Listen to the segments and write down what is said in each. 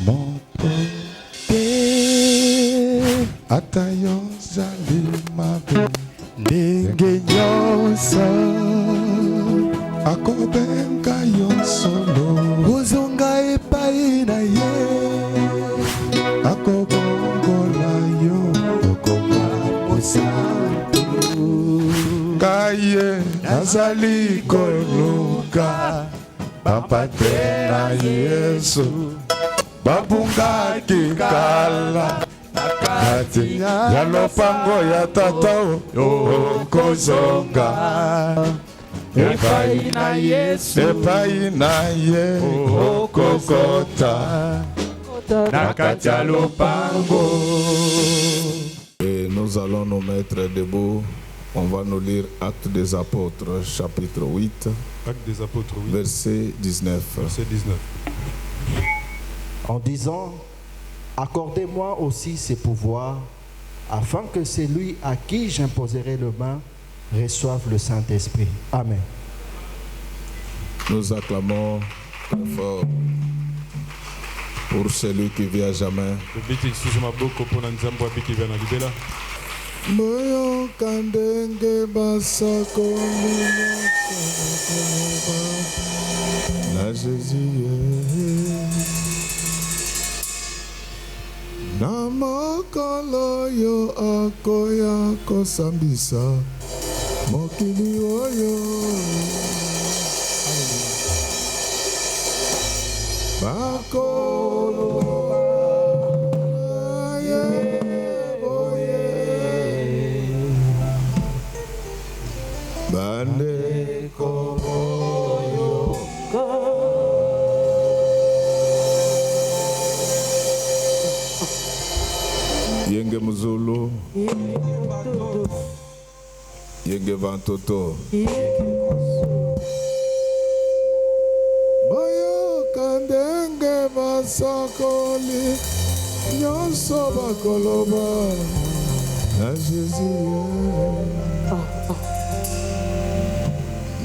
motote atayo zali mabe ndenge nyonso akobenga yo solo kozonga epai na ye akobongola yo okoma mosantu kaye nazali koluka bapate na Yesu babungaki kala kati ya lopango ya tata okozonga epai na Yesu epai na ye okokota na kati ya lopango. Et nous allons nous mettre debout. On va nous lire Actes des Apôtres, chapitre 8, Actes des Apôtres 8, verset 19. verset 19. En disant, accordez-moi aussi ces pouvoirs, afin que celui à qui j'imposerai le main reçoive le Saint-Esprit. Amen. Nous acclamons très fort pour celui qui vit à jamais. Moyo kandenge basakoli na Jésus na mokolo yo akoya kosambisa mokili oyo bakolo bande komoyo yenge muzulu yenge vantoto bayo kandenge basakoli nyonso bakoloba na Jésus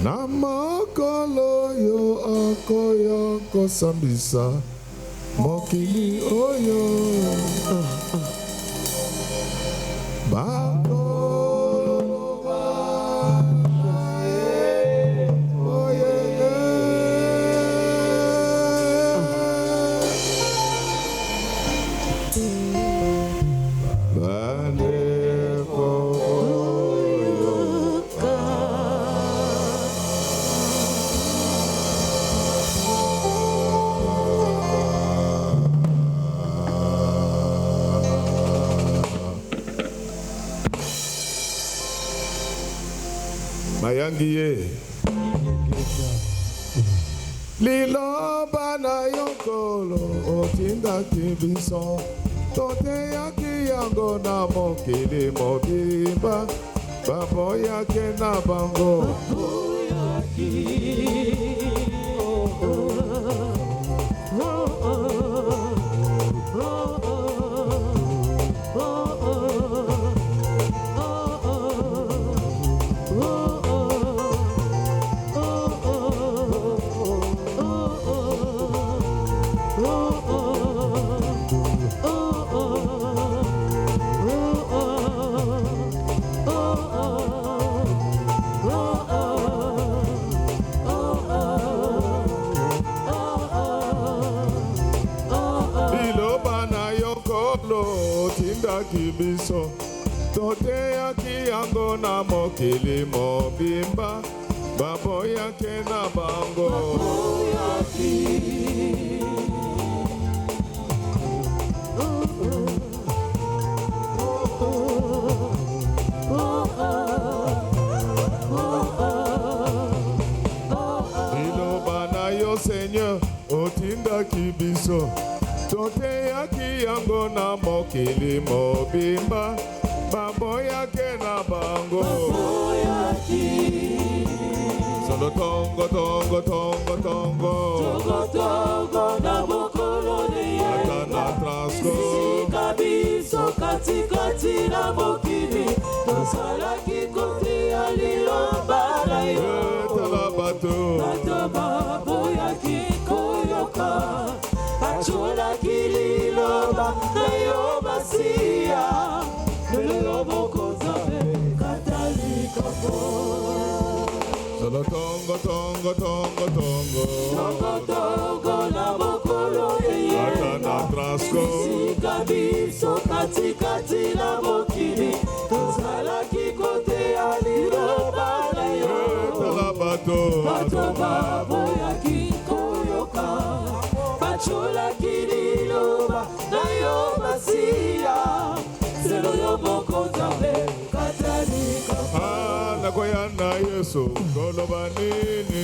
na makolo yo akoya kosambisa mokili oyo mayangiye liloba na yokolo otindaki biso toteyaki yango na mokili mobimba baboyake na bango biso toteyaki yango na mokili mobimba baboyake na bango liloba na yo Seigneur otindaki biso toteyaki yango na mokili mobimba baboyake na bango solo tongo tongo tongo tongo tongo tongo na mokolo ne ye na transko sika biso katikati na mokili tosalaki kotia liloba na yo bato bato baboyaki koyoka Bachola kililoba na yo masia lelo bokozabe katalika po Solo tongo tongo tongo tongo Tongo tongo na bokolo yeye Atana trasko Sikabiso katikati na mokili Tozala kikote ya liloba na yo Talabato Bato babo ya kikoyoka Bachola kililoba na yo masia Selo yo boko zabe katalika Nakoyana Yesu Kolobanini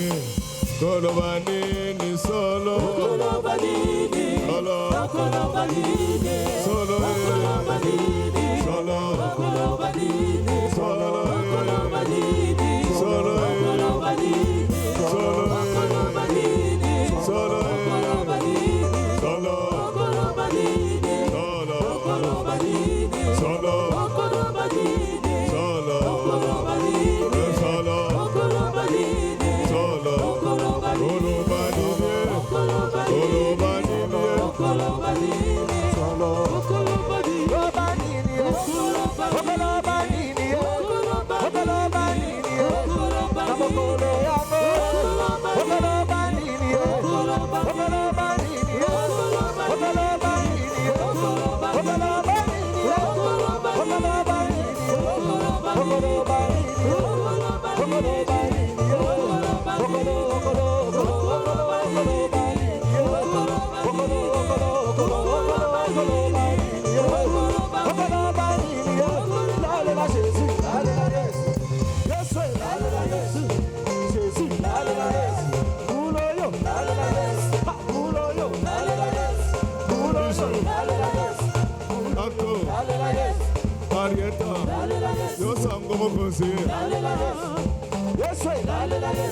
Kolobanini solo Kolobanini Solo Kolobanini Solo Kolobanini Solo Kolobanini Solo Kolobanini Solo Kolobanini Solo Kolobanini Solo Kolobanini Solo Kolobanini Solo Kolobanini Solo Kolobanini Solo Kolobanini Solo Kolobanini Solo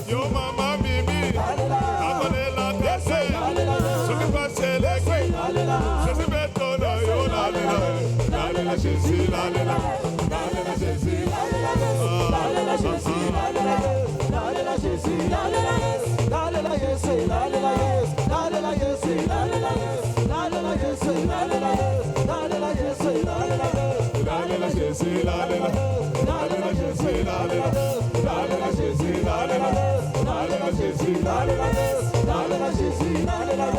Yo mama mimi Akolela tese Soki paseleki Jésus betona yo lalela Lalela Jésus lalela Lalela Jésus Lalela Jésus Lalela Jésus Lalela Jésus Lalela Jésus Lalela Jésus Lalela Jésus Lalela Jésus Lalela Jésus Lalela Jésus Lalela Jésus Lalela Jésus Lalela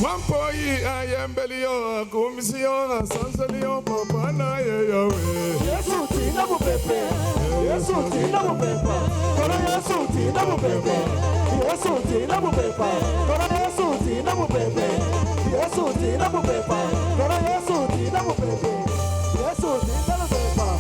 Wampoi ayembelio kumisiona sansalio papana yawe. Yesu tina mupepe, Yesu tina mupepe, kono Yesu tina mupepe, Yesu tina mupepe, kono Yesu tina mupepe, Yesu tina mupepe, kono Yesu tina mupepe, Yesu tina mupepe.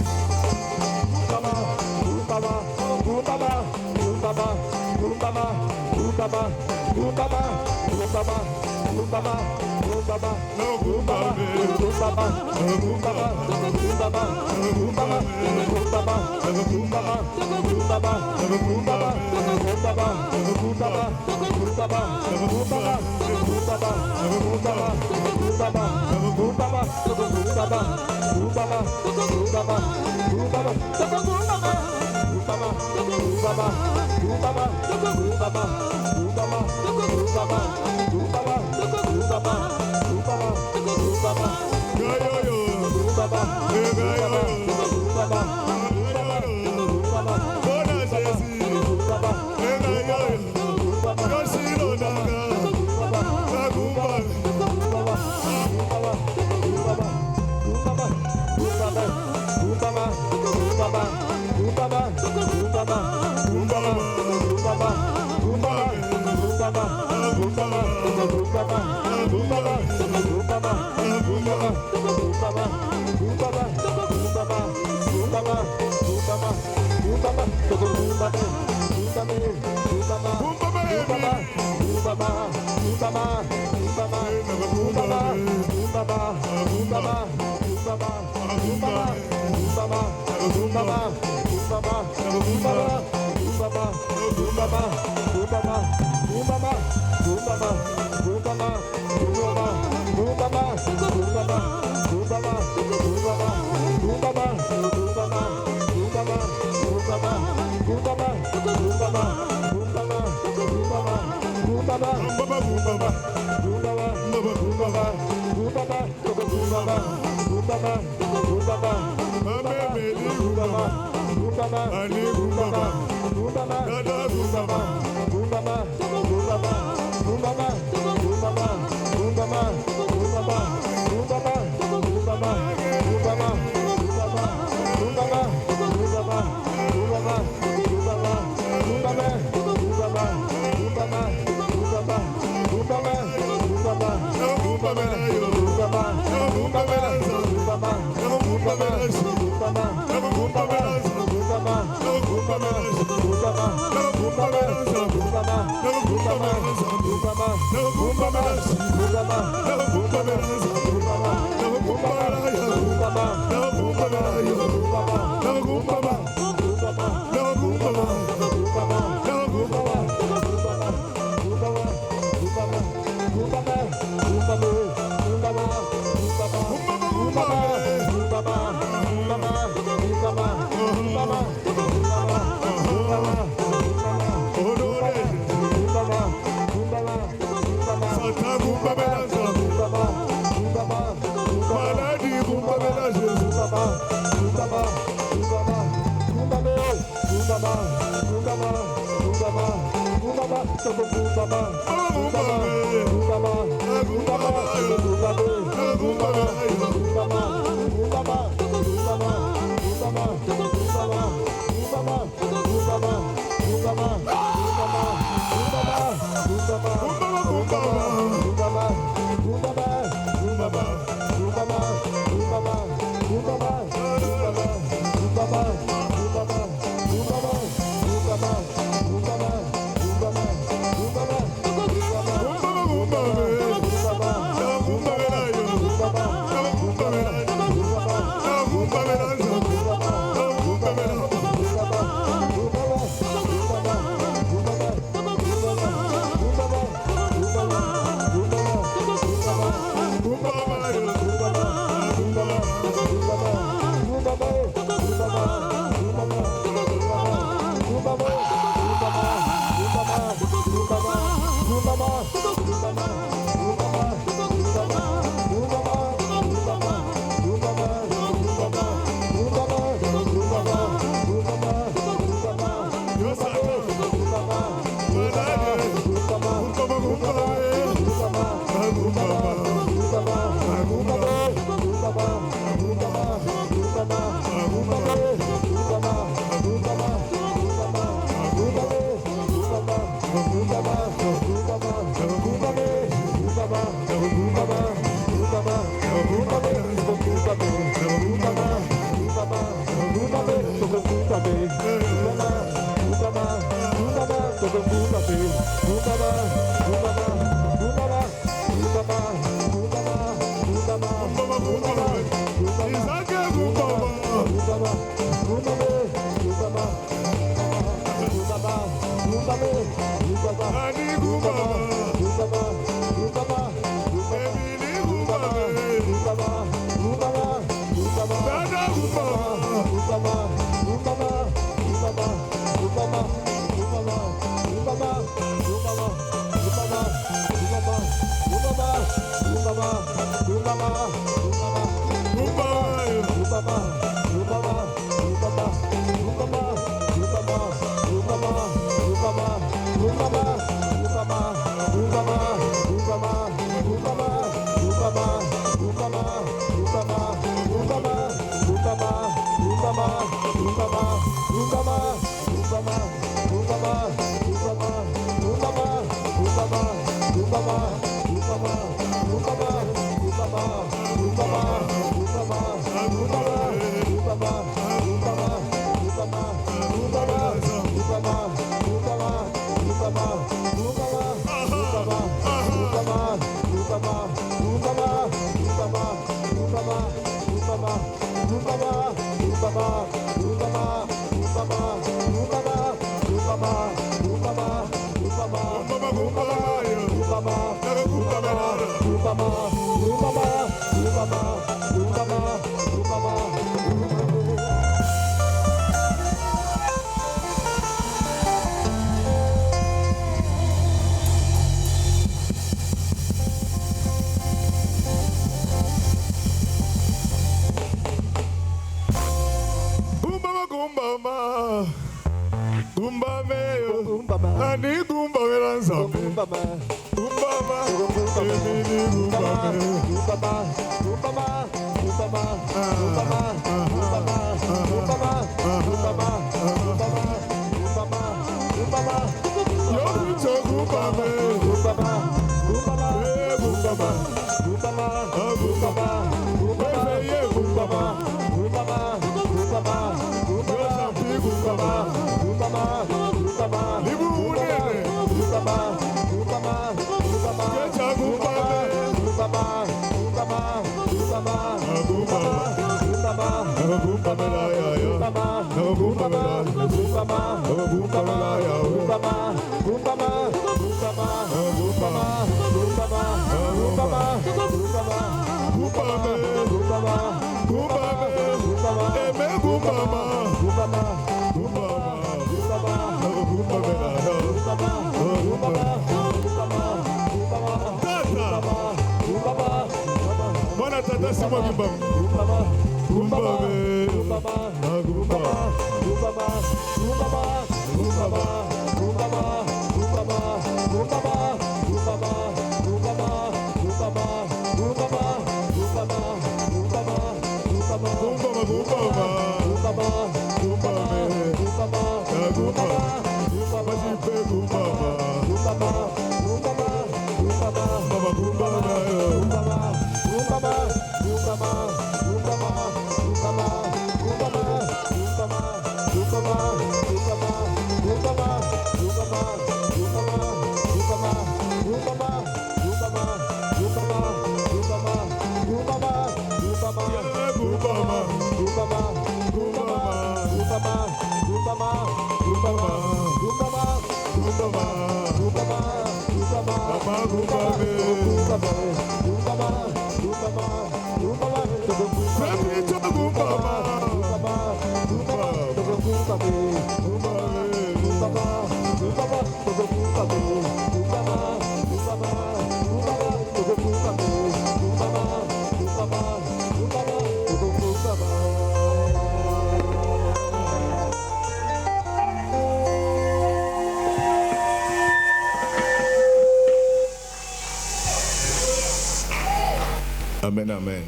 Amen, amen.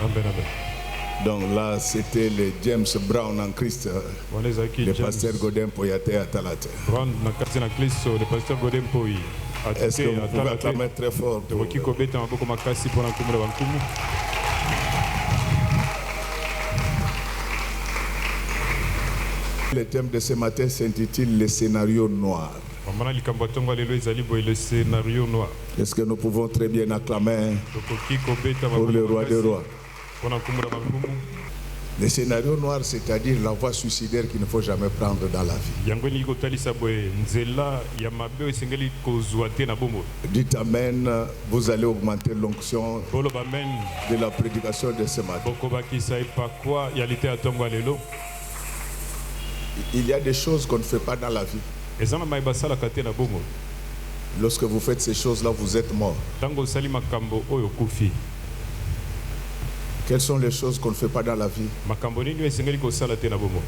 Amen, amen. Donc là, c'était le James Brown en Christ, le pasteur Godin Poyate à Talate. Est-ce que vous pouvez acclamer très fort pour... Le thème de ce matin s'intitule Le scénario noir. Est-ce que nous pouvons très bien acclamer pour le roi des rois? Le scénario noir, c'est-à-dire la voie suicidaire qu'il ne faut jamais prendre dans la vie. Dites Amen, vous allez augmenter l'onction de la prédication de ce matin. Il y a des choses qu'on ne fait pas dans la vie. Lorsque vous faites ces choses-là, vous êtes mort. Quelles sont les choses qu'on ne fait pas dans la vie?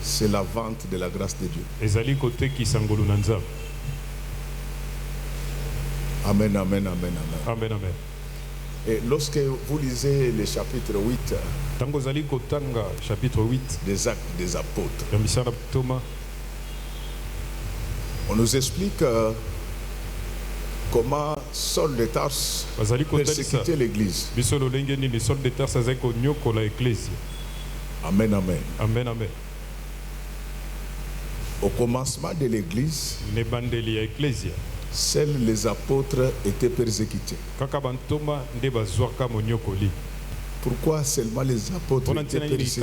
C'est la vente de la grâce de Dieu. Amen, amen, amen, amen. Amen, amen. Et lorsque vous lisez le chapitre 8 chapitre 8 des Actes des Apôtres, on nous explique comment Saul de Tarse persécutait l'église. Amen, amen. Amen, amen. Au commencement de l'église, seuls les apôtres étaient persécutés. Pourquoi seulement les apôtres étaient persécutés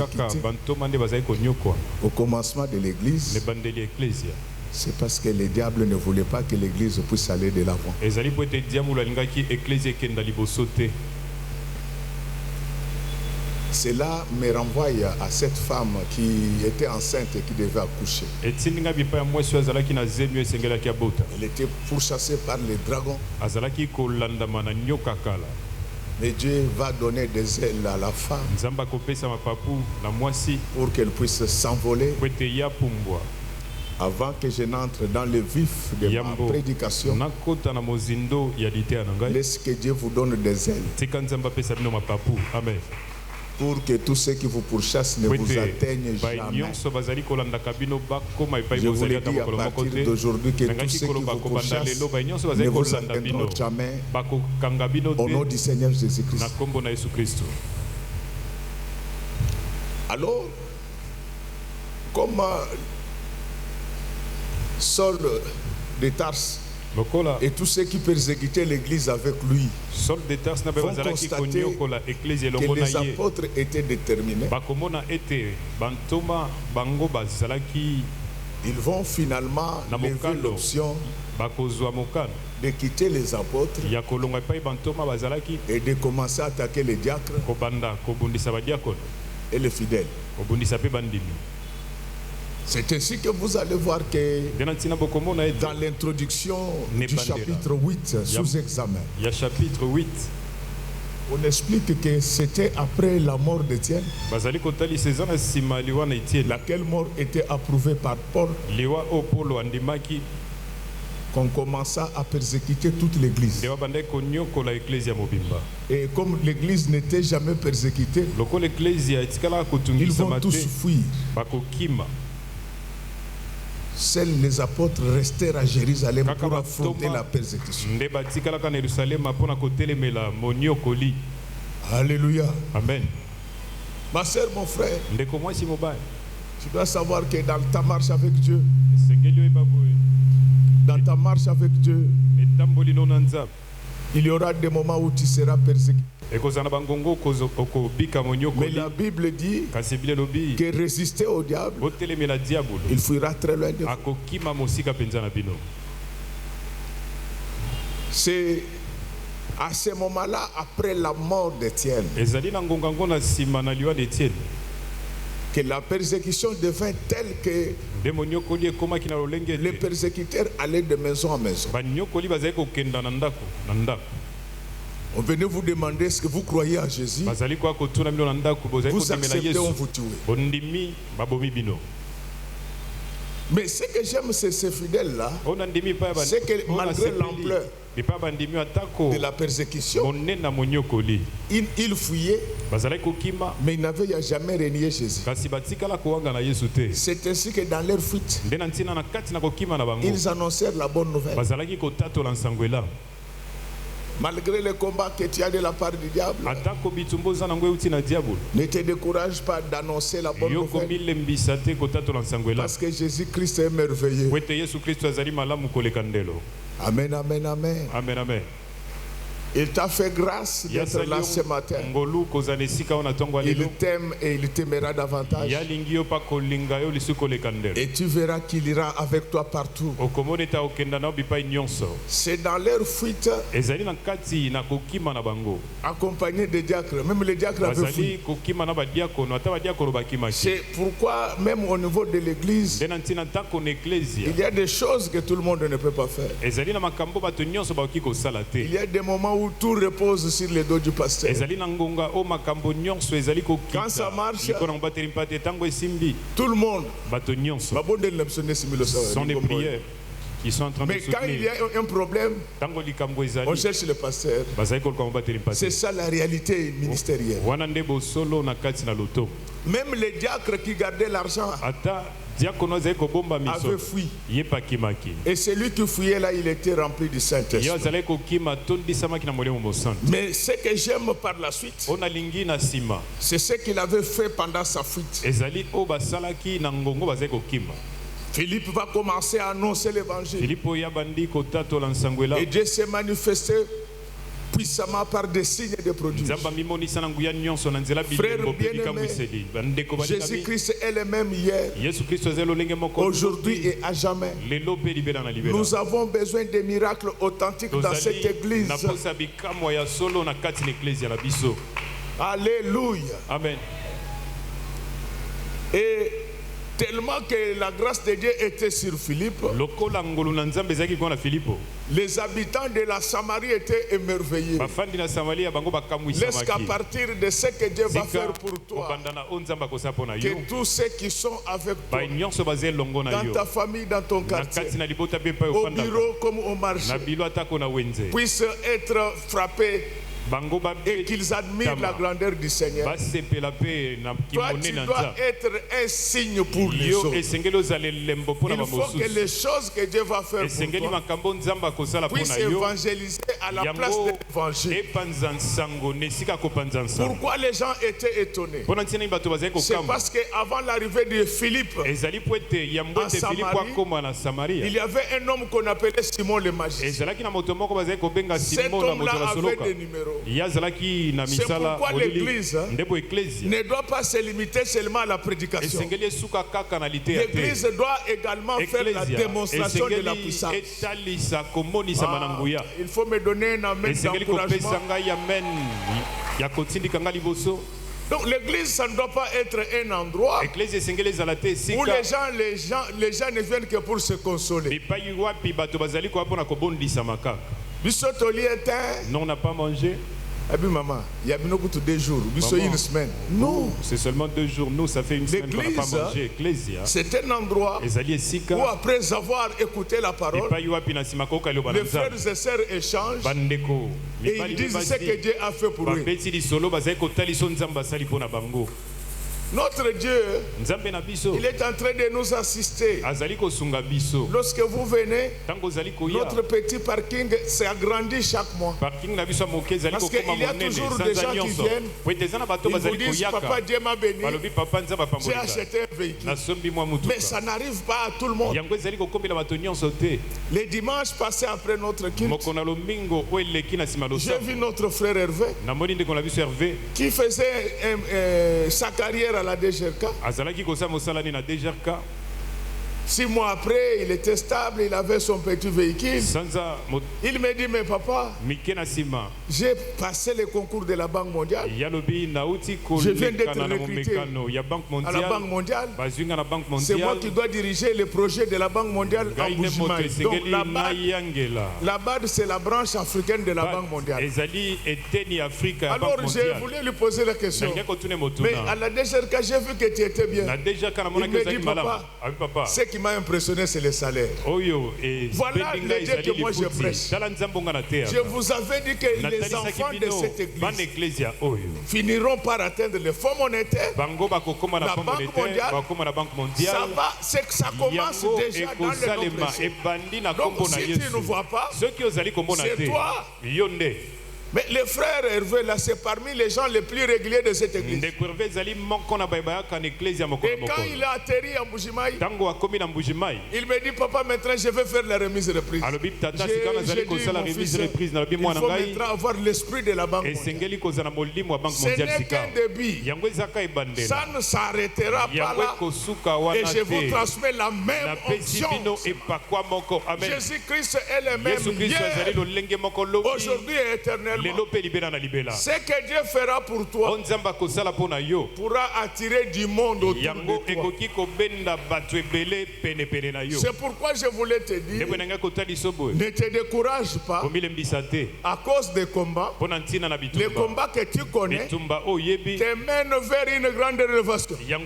au commencement de l'église? C'est parce que le diable ne voulait pas que l'église puisse aller de l'avant. Cela me renvoie à cette femme qui était enceinte et qui devait accoucher. Elle était pourchassée par les dragons. Mais Dieu va donner des ailes à la femme pour qu'elle puisse s'envoler. Avant que je n'entre dans le vif de ma prédication, laisse que Dieu vous donne des ailes. Amen. Pour que tous ceux qui vous pourchassent ne vous atteignent jamais. Je vous le dis à partir d'aujourd'hui que tous ceux qui vous pourchassent ne vous atteindront jamais. Au nom du Seigneur Jésus-Christ. Alors, comme Saul de Tarse et tous ceux qui persécutaient l'église avec lui vont constater que les apôtres étaient déterminés. Ils vont finalement lever l'option de quitter les apôtres et de commencer à attaquer les diacres et les fidèles. C'est ainsi que vous allez voir que dans l'introduction du chapitre 8 sous examen, on explique que c'était après la mort d'Étienne, laquelle mort était approuvée par Paul, qu'on commença à persécuter toute l'église. Et comme l'église n'était jamais persécutée, ils vont tous fuir. Seuls les apôtres restèrent à Jérusalem pour affronter la persécution. Alléluia. Amen. Ma soeur, mon frère, tu dois savoir que dans ta marche avec Dieu, il y aura des moments où tu seras persécuté. Mais la Bible dit que résister au diable, il fuira très loin de vous. C'est à ce moment-là, après la mort d'Étienne, que la persécution devint telle que les persécuteurs allaient de maison en maison. On venait vous demander ce que vous croyez à Jésus. Vous acceptez, on vous tue. Mais ce que j'aime, c'est ces fidèles-là. C'est que malgré l'ampleur de la persécution, ils fuyaient, mais ils n'avaient jamais renié Jésus. C'est ainsi que dans leur fuite, ils annoncèrent la bonne nouvelle. Malgré le combat que tu as de la part du diable, ne te décourage pas d'annoncer la bonne nouvelle. Parce que Jésus-Christ est merveilleux. Amen, amen, amen. Amen, amen. Il t'a fait grâce d'être là ce matin. Il t'aime et il t'aimera davantage. Et tu verras qu'il ira avec toi partout. C'est dans leur fuite, accompagné des diacres. Même les diacres avaient fui. C'est pourquoi même au niveau de l'église, il y a des choses que tout le monde ne peut pas faire. Il y a des moments où tout repose sur les dos du pasteur. Quand ça marche, tout le monde sont des prières qui sont en train de mais quand il y a un problème, on cherche le pasteur. C'est ça la réalité ministérielle. Même les diacres qui gardaient l'argent avait fui. Et celui qui fuyait là, il était rempli du Saint-Esprit. Mais ce que j'aime par la suite, c'est ce qu'il avait fait pendant sa fuite. Philippe va commencer à annoncer l'évangile. Et Dieu s'est manifesté puissamment par des signes et des prodiges. Frères bien-aimés, Jésus-Christ est le même hier, aujourd'hui et à jamais. Nous avons besoin des miracles authentiques dans cette église. Alléluia. Amen. Et tellement que la grâce de Dieu était sur Philippe, les habitants de la Samarie étaient émerveillés. Laisse qu'à partir de ce que Dieu va faire pour toi, que tous ceux qui sont avec toi, dans ta famille, dans ton quartier, au bureau comme au marché, puissent être frappés et qu'ils admirent la grandeur du Seigneur. Toi, tu dois être un signe pour les autres. Il faut que les choses que Dieu va faire pour toi puissent évangéliser à la place de l'évangile. Pourquoi les gens étaient étonnés? C'est parce qu'avant l'arrivée de Philippe en Samarie, il y avait un homme qu'on appelait Simon le magicien. Cet homme-là avait des numéros. C'est pourquoi l'église ne doit pas se limiter seulement à la prédication. L'église doit également faire la démonstration de la puissance. Il faut me donner un amen d'encouragement. Donc l'église, ça ne doit pas être un endroit où les gens ne viennent que pour se consoler. Non, on n'a pas mangé. Maman, il y a 2 jours, une semaine. Non, c'est seulement 2 jours. Nous, ça fait une semaine qu'on n'a pas mangé. C'est un endroit où après avoir écouté la parole, les frères et sœurs échangent et ils disent ce que Dieu a fait pour eux. Notre Dieu, il est en train de nous assister. Lorsque vous venez, notre petit parking s'agrandit chaque mois. Parce qu'il y a toujours des gens qui viennent, ils vous disent, papa, Dieu m'a béni, j'ai acheté un véhicule. Mais ça n'arrive pas à tout le monde. Les dimanches passés après notre culte, j'ai vu notre frère Hervé qui faisait sa carrière à la DGRK. 6 mois après, il était stable, il avait son petit véhicule. Il me dit, mais papa, j'ai passé le concours de la Banque mondiale. Je viens d'être recruté à la Banque mondiale. C'est moi qui dois diriger le projet de la Banque mondiale en Bujimaï. Donc la BAD, c'est la branche africaine de la Banque mondiale. Alors j'ai voulu lui poser la question. Mais à la DGRK, j'ai vu que tu étais bien. Il me dit, papa, ce qui m'a impressionné, c'est le salaire. Voilà le Dieu que moi je prêche. Je vous avais dit que les enfants de cette église finiront par atteindre le fonds monétaire, la Banque mondiale. Ça commence déjà dans le nom précieux. Donc si tu ne vois pas, c'est toi. Mais le frère Hervé, là, c'est parmi les gens les plus réguliers de cette église. Et quand il a atterri à Mbujimaï, il me dit, papa, maintenant je vais faire la remise reprise. J'ai dit, mon fils, il faut maintenant avoir l'esprit de la banque mondiale. Ce n'est qu'un début. Ça ne s'arrêtera pas là. Et je vous transmets la même onction. Jésus-Christ est le même hier, aujourd'hui et éternellement. Ce que Dieu fera pour toi pourra attirer du monde autour de toi. C'est pourquoi je voulais te dire, ne te décourage pas à cause des combats. Les combats que tu connais te mènent vers une grande révélation. Il y a un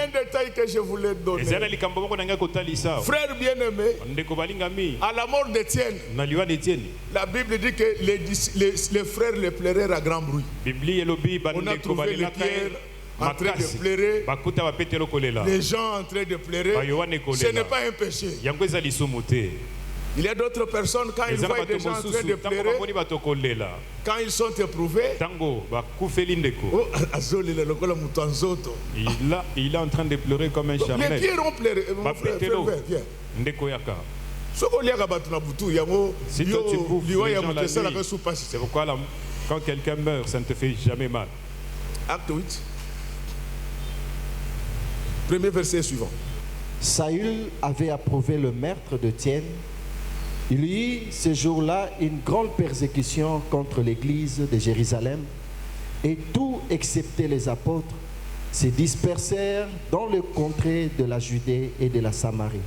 détail que je voulais donner. Frère bien-aimé, à la mort d'Étienne, la Bible dit que les frères les pleurèrent à grand bruit. On a trouvé les pierres en train de pleurer, les gens en train de pleurer. Ce n'est pas un péché. Il y a d'autres personnes, quand ils voient des gens en train de pleurer, quand ils sont éprouvés, il est en train de pleurer comme un charmel. Les pierres ont pleuré. Si toi tu bouffes, les gens la nuit. C'est pourquoi là, quand quelqu'un meurt, ça ne te fait jamais mal. Acte 8. Premier verset suivant. Saül avait approuvé le meurtre d'Étienne. Il y eut ce jour-là une grande persécution contre l'église de Jérusalem, et tout, excepté les apôtres, se dispersèrent dans le contrée de la Judée et de la Samarie.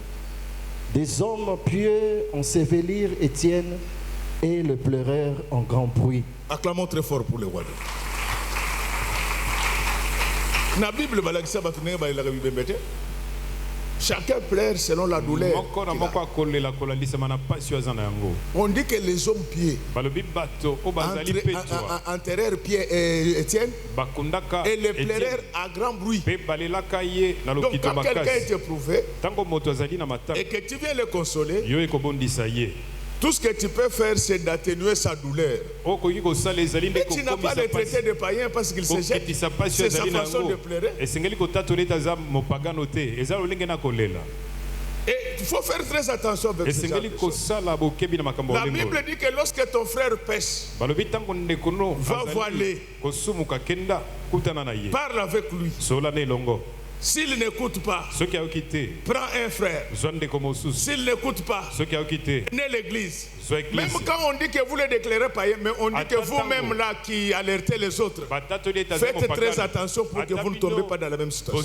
Des hommes pieux ensevelirent Étienne et le pleurèrent en grand bruit. Acclamons très fort pour le roi. La Bible chacun pleure selon la douleur. On dit que les hommes pieux enterrèrent Étienne et les pleurèrent à grand bruit. Donc quand quelqu'un est éprouvé et que tu viens le consoler, tout ce que tu peux faire, c'est d'atténuer sa douleur. Mais tu n'as pas le traité de païen parce qu'il se jette. C'est sa façon de pleurer. Et il faut faire très attention avec ce genre de choses. La Bible dit que lorsque ton frère pêche, va voiler, parle avec lui. S'il n'écoute pas, prends un frère. S'il n'écoute pas, venez l'église. Même quand on dit que vous le déclarez païen, mais on dit que vous-même là qui alertez les autres, faites très attention pour que vous ne tombez pas dans la même situation.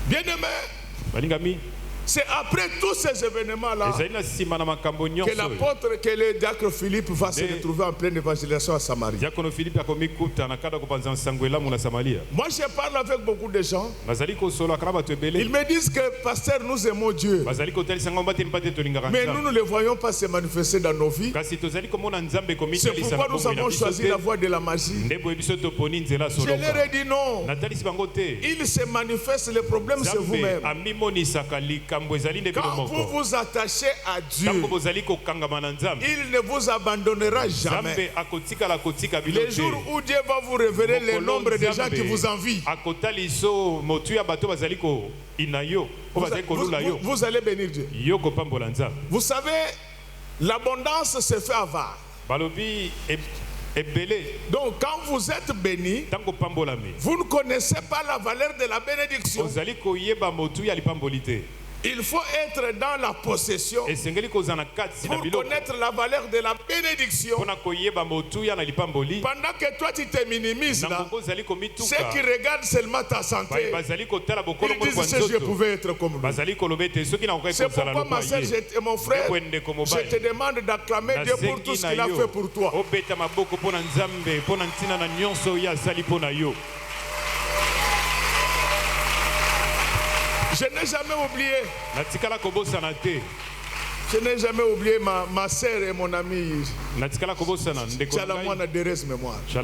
Bien-aimé, c'est après tous ces événements-là que l'apôtre, que le diacre Philippe va se retrouver en pleine évangélisation à Samarie. Moi, je parle avec beaucoup de gens. Ils me disent que, pasteur, nous aimons Dieu. Mais nous ne le voyons pas se manifester dans nos vies. C'est pourquoi nous avons choisi la voie de la magie. Je leur ai dit non. Il se manifeste, le problème c'est vous-même. Quand vous vous attachez à Dieu, il ne vous abandonnera jamais. Les jours où Dieu va vous révéler le nombre de gens qui vous envient, vous allez bénir Dieu. Vous savez, l'abondance se fait avare. Donc quand vous êtes béni, vous ne connaissez pas la valeur de la bénédiction. Il faut être dans la possession pour connaître la valeur de la bénédiction. Pendant que toi tu te minimises là, ceux qui regardent seulement ta santé, ils disent que je pouvais être comme lui. C'est pourquoi ma soeur et mon frère, je te demande d'acclamer Dieu pour tout ce qu'il a fait pour toi. Je n'ai jamais oublié. Je n'ai jamais oublié ma sœur et mon ami. Chalamouana Deres Mémoire. Je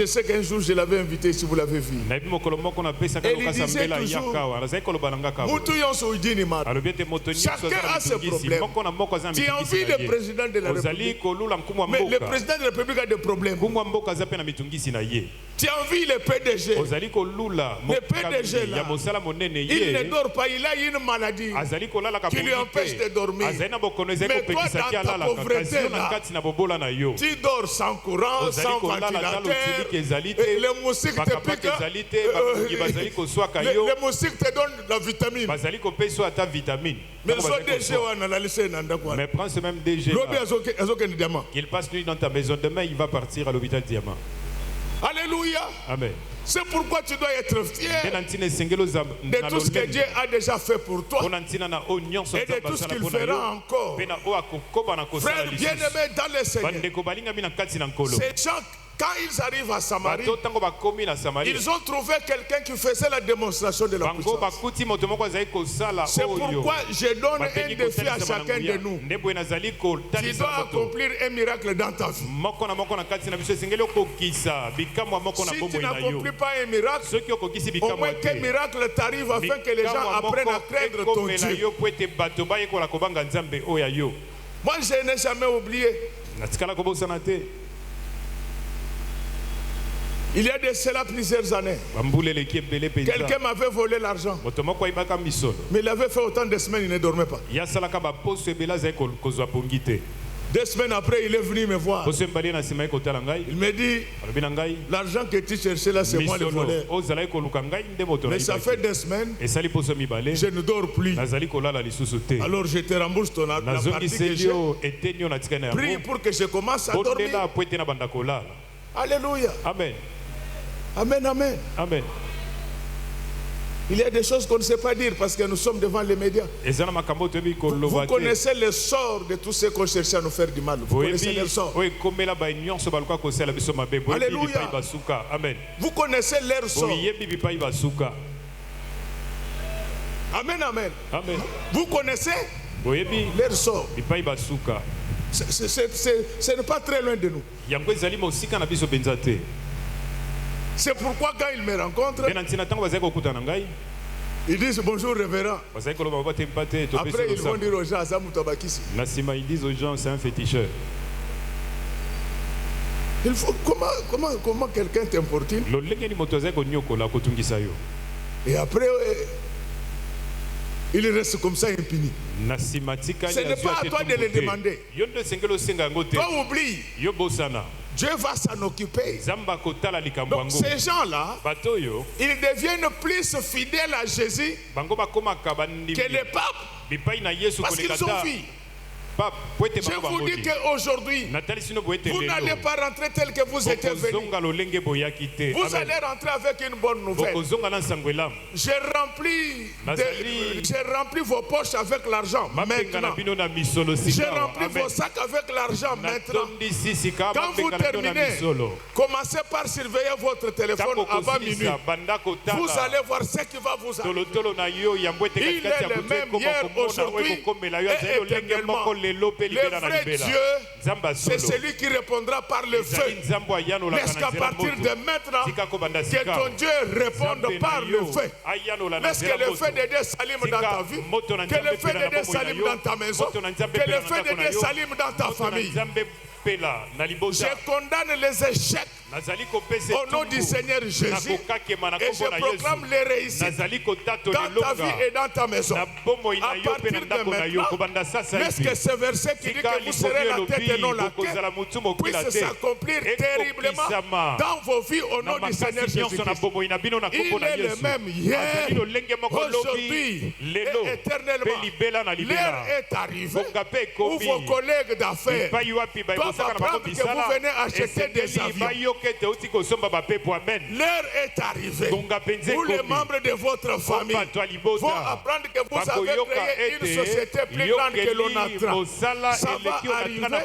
sais qu'un jour je l'avais invité, si vous l'avez vu. Et il disait toujours, chacun a ses problèmes. Tu envies le président de la République, mais le président de la République a des problèmes. Tu envies le PDG. Le PDG là, il ne dort pas, il a une maladie qui lui empêche de dormir. Mais toi, dans ta pauvreté là, tu dors sans courant, sans ventilateur, et les moustiques te piquent. Les moustiques te donnent la vitamine. Mais prends ce même DG là, qu'il passe nuit dans ta maison. Demain, il va partir à l'hôpital Diamant. Alléluia. Amen. C'est pourquoi tu dois être fier de tout ce que Dieu a déjà fait pour toi et de tout ce qu'il fera encore. Frère bien-aimé dans le Seigneur, ces gens, quand ils arrivent à Samarie, ils ont trouvé quelqu'un qui faisait la démonstration de la puissance. C'est pourquoi je donne un défi à chacun de nous. Tu dois accomplir un miracle dans ta vie. Si tu n'accomplis pas un miracle, au moins qu'un miracle t'arrive afin que les gens apprennent à craindre ton Dieu. Moi, je n'ai jamais oublié. Il y a de cela plusieurs années, quelqu'un m'avait volé l'argent, mais il avait fait autant de semaines, il ne dormait pas. 2 semaines après, il est venu me voir. Il me dit, l'argent que tu cherchais là, c'est moi le voleur. Mais ça fait 2 semaines, je ne dors plus. Alors je te rembourse ton argent. La partie que j'ai. Prie pour que je commence à dormir. Alléluia. Amen. Amen, amen. Amen. Il y a des choses qu'on ne sait pas dire parce que nous sommes devant les médias. Vous connaissez le sort de tous ceux qui ont cherché à nous faire du mal. Vous connaissez leur sort. Alléluia. Amen. Vous connaissez leur sort. Amen, amen. Amen. Vous connaissez leur sort. Ce n'est pas très loin de nous. C'est pourquoi quand ils me rencontrent, ils disent bonjour révérend. Après ils vont dire aux gens, ils disent aux gens, c'est un féticheur. Il faut, comment quelqu'un t'importune? Et après, il reste comme ça impuni. Ce n'est pas à toi de le demander. Toi oublie. Dieu va s'en occuper. Donc ces gens-là, ils deviennent plus fidèles à Jésus que les papes, parce qu'ils ont vu. Je vous dis qu'aujourd'hui, vous n'allez pas rentrer tel que vous étiez venu. Vous allez rentrer avec une bonne nouvelle. J'ai rempli vos poches avec l'argent maintenant. J'ai rempli vos sacs avec l'argent maintenant. Quand vous terminez, commencez par surveiller votre téléphone avant minuit. Vous allez voir ce qui va vous arriver. Il est le même hier, aujourd'hui et éternellement. Le vrai Dieu, c'est celui qui répondra par le feu. Laisse qu'à partir de maintenant, que ton Dieu réponde par le feu. Laisse que le feu de Dieu s'allume dans ta vie, que le feu de Dieu s'allume dans ta maison, que le feu de Dieu s'allume dans ta famille. Je condamne les échecs au nom du Seigneur Jésus et je proclame les réussites dans ta vie et dans ta maison. À partir de maintenant, laisse que ce verset qui dit que vous serez la tête et non la queue puisse s'accomplir terriblement dans vos vies au nom du Seigneur Jésus-Christ. Il est le même hier, aujourd'hui et éternellement. L'heure est arrivée où vos collègues d'affaires doivent apprendre que vous venez acheter des avions. L'heure est arrivée où les membres de votre famille vont apprendre que vous avez créé une société plus grande que l'ONATRA. Ça va arriver dans le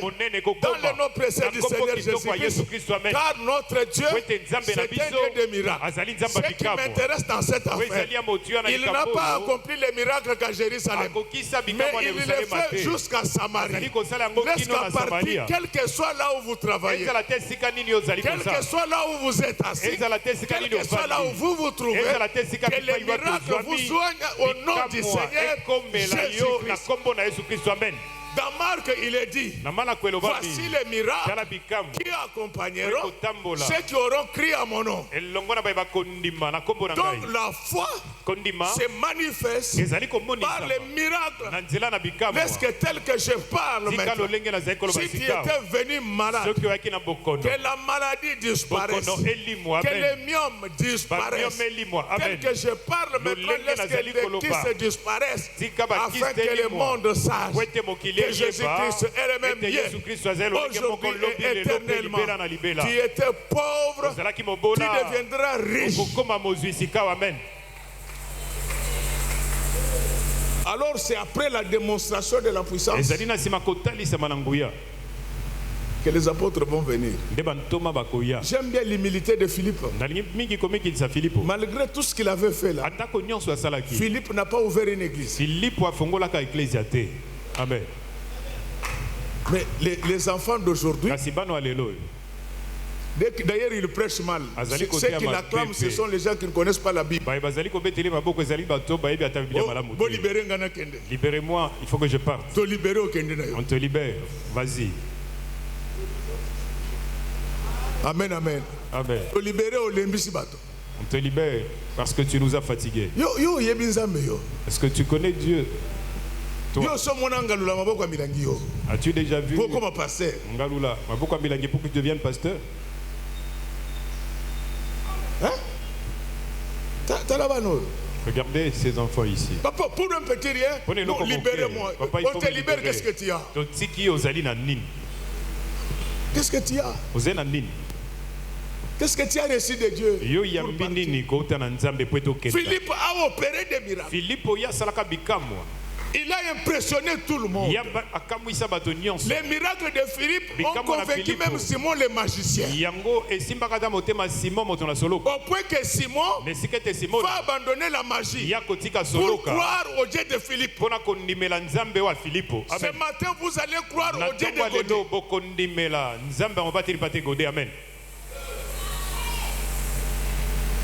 nom précieux du Seigneur Jésus-Christ. Car notre Dieu, c'est un Dieu de miracles. Ce qui m'intéresse dans cette affaire, il n'a pas accompli les miracles qu'à Jérusalem, mais il les fait jusqu'à Samarie. Laisse-la partir, quel que soit là où vous travaillez, quel que soit là où vous êtes assis, quel que soit là où vous vous trouvez, que les miracles vous soignent au nom du Seigneur Jésus-Christ. Dans Marc, il est dit, voici les miracles qui accompagneront ceux qui auront crié à mon nom. Donc la foi se manifeste par les miracles. Est-ce que tel que je parle maintenant, si tu étais venu malade, que la maladie disparaisse, que les myomes disparaissent, tel que je parle maintenant, laisse que les kystes disparaissent, afin que le monde sache que Jésus-Christ est le même bien aujourd'hui et éternellement. Tu étais pauvre, tu deviendras riche. Alors c'est après la démonstration de la puissance que les apôtres vont venir. J'aime bien l'humilité de Philippe. Malgré tout ce qu'il avait fait là, Philippe n'a pas ouvert une église. Amen. Mais les enfants d'aujourd'hui, d'ailleurs ils prêchent mal. Ceux qui l'acclament, ce sont les gens qui ne connaissent pas la Bible. Libérez-moi, il faut que je parte. On te libère, vas-y. Amen, amen. Amen. On te libère parce que tu nous as fatigués. Est-ce que tu connais Dieu? As-tu déjà vu Ngalula, pourquoi pour que tu deviennes pasteur? Hein? Regardez ces enfants ici. Papa, pour un petit rien, libérez-moi. On te libère, qu'est-ce que tu as? Qu'est-ce que tu as? Qu'est-ce que tu as reçu de Dieu? Philippe a opéré des miracles. Il a impressionné tout le monde. Les miracles de Philippe ont convaincu même Simon le magicien. Au point que Simon va abandonner la magie pour croire au Dieu de Philippe. Ce matin, vous allez croire au Dieu de Godé. Amen.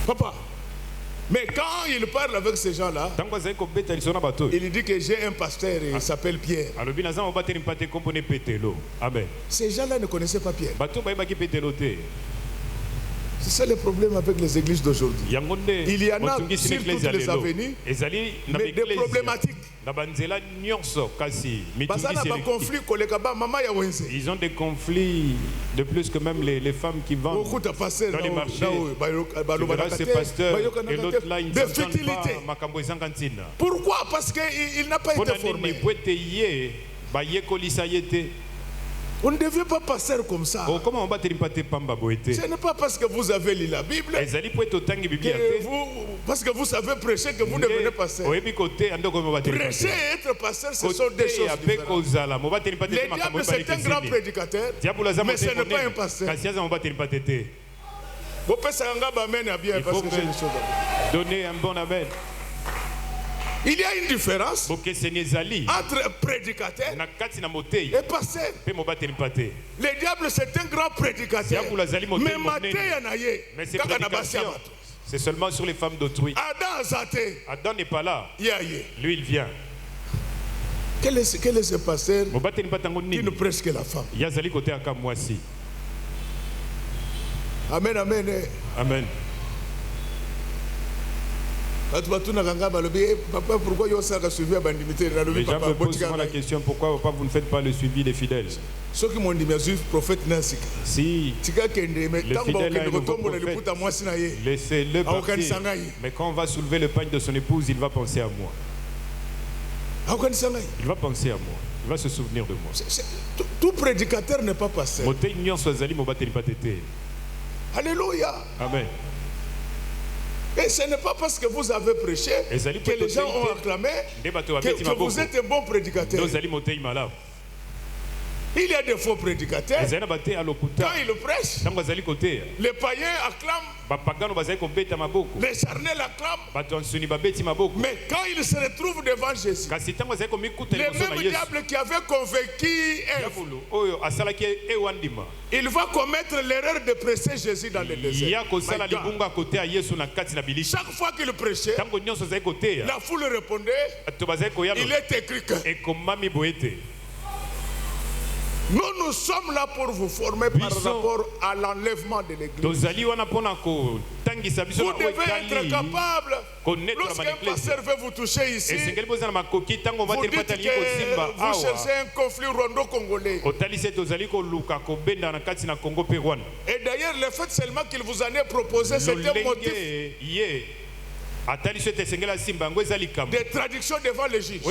Papa. Mais quand il parle avec ces gens-là, il dit que j'ai un pasteur, il s'appelle Pierre. Ces gens-là ne connaissaient pas Pierre. C'est ça le problème avec les églises d'aujourd'hui. Il y en a sur toutes les avenues, mais des problématiques. Ils ont des conflits de plus que même les femmes qui vendent dans les marchés. Ces pasteurs et l'autre là, ils ne s'entendent pas. Pourquoi? Parce qu'il n'a pas été formé. On ne devient pas passer comme ça. Ce n'est pas parce que vous avez lu la Bible que parce que vous savez prêcher que vous devenez passer. Prêcher et être pasteur, ce sont deux choses différentes. Le diable, c'est un grand prédicateur, mais ce n'est pas un pasteur. Vous pouvez donner un bon amen. Il y a une différence entre prédicateur et pasteur. Le diable, c'est un grand prédicateur. Mais c'est seulement sur les femmes d'autrui. Adam n'est pas là. Lui, il vient. Quel est ce pasteur qui ne prêche que la femme? Amen, amen. Amen. Papa, pourquoi les gens me posent souvent la question, pourquoi papa, vous ne faites pas le suivi des fidèles? Ceux qui m'ont dit, mais prophète Nancy. Si le fidèle a un nouveau prophète, laissez-le partir. Mais quand on va soulever le pagne de son épouse, il va penser à moi. Il va penser à moi. Il va se souvenir de moi. Tout prédicateur n'est pas pasteur. Alléluia. Amen. Et ce n'est pas parce que vous avez prêché que les gens ont acclamé que vous êtes un bon prédicateur. Il y a des faux prédicateurs. Quand ils prêchent, les païens acclament, les charnels acclament. Mais quand ils se retrouvent devant Jésus, les mêmes diables qui avaient convaincu Ève, il va commettre l'erreur de presser Jésus dans le désert. Chaque fois qu'il prêchait, la foule répondait, il est écrit que... Nous sommes là pour vous former par rapport à l'enlèvement de l'église. Vous devez être capable. Lorsqu'un pasteur veut vous toucher ici, vous dites que vous cherchez un conflit rwando-congolais. Et d'ailleurs, le fait seulement qu'il vous en ait proposé, c'est un motif de traduction devant le juge.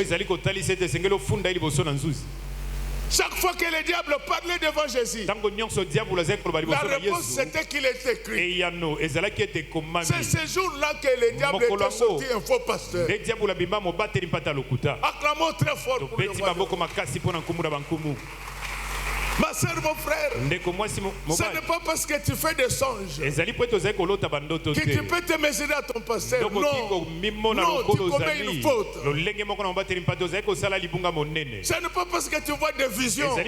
Chaque fois que le diable parlait devant Jésus, la réponse c'était qu'il était écrit. C'est ce jour-là que le diable était sorti un faux pasteur. Acclamons très fort pour le roi. Ma soeur, mon frère, ce n'est pas parce que tu fais des songes que tu peux te mesurer à ton pasteur. Non, tu commets une faute. Ce n'est pas parce que tu vois des visions. Non, ce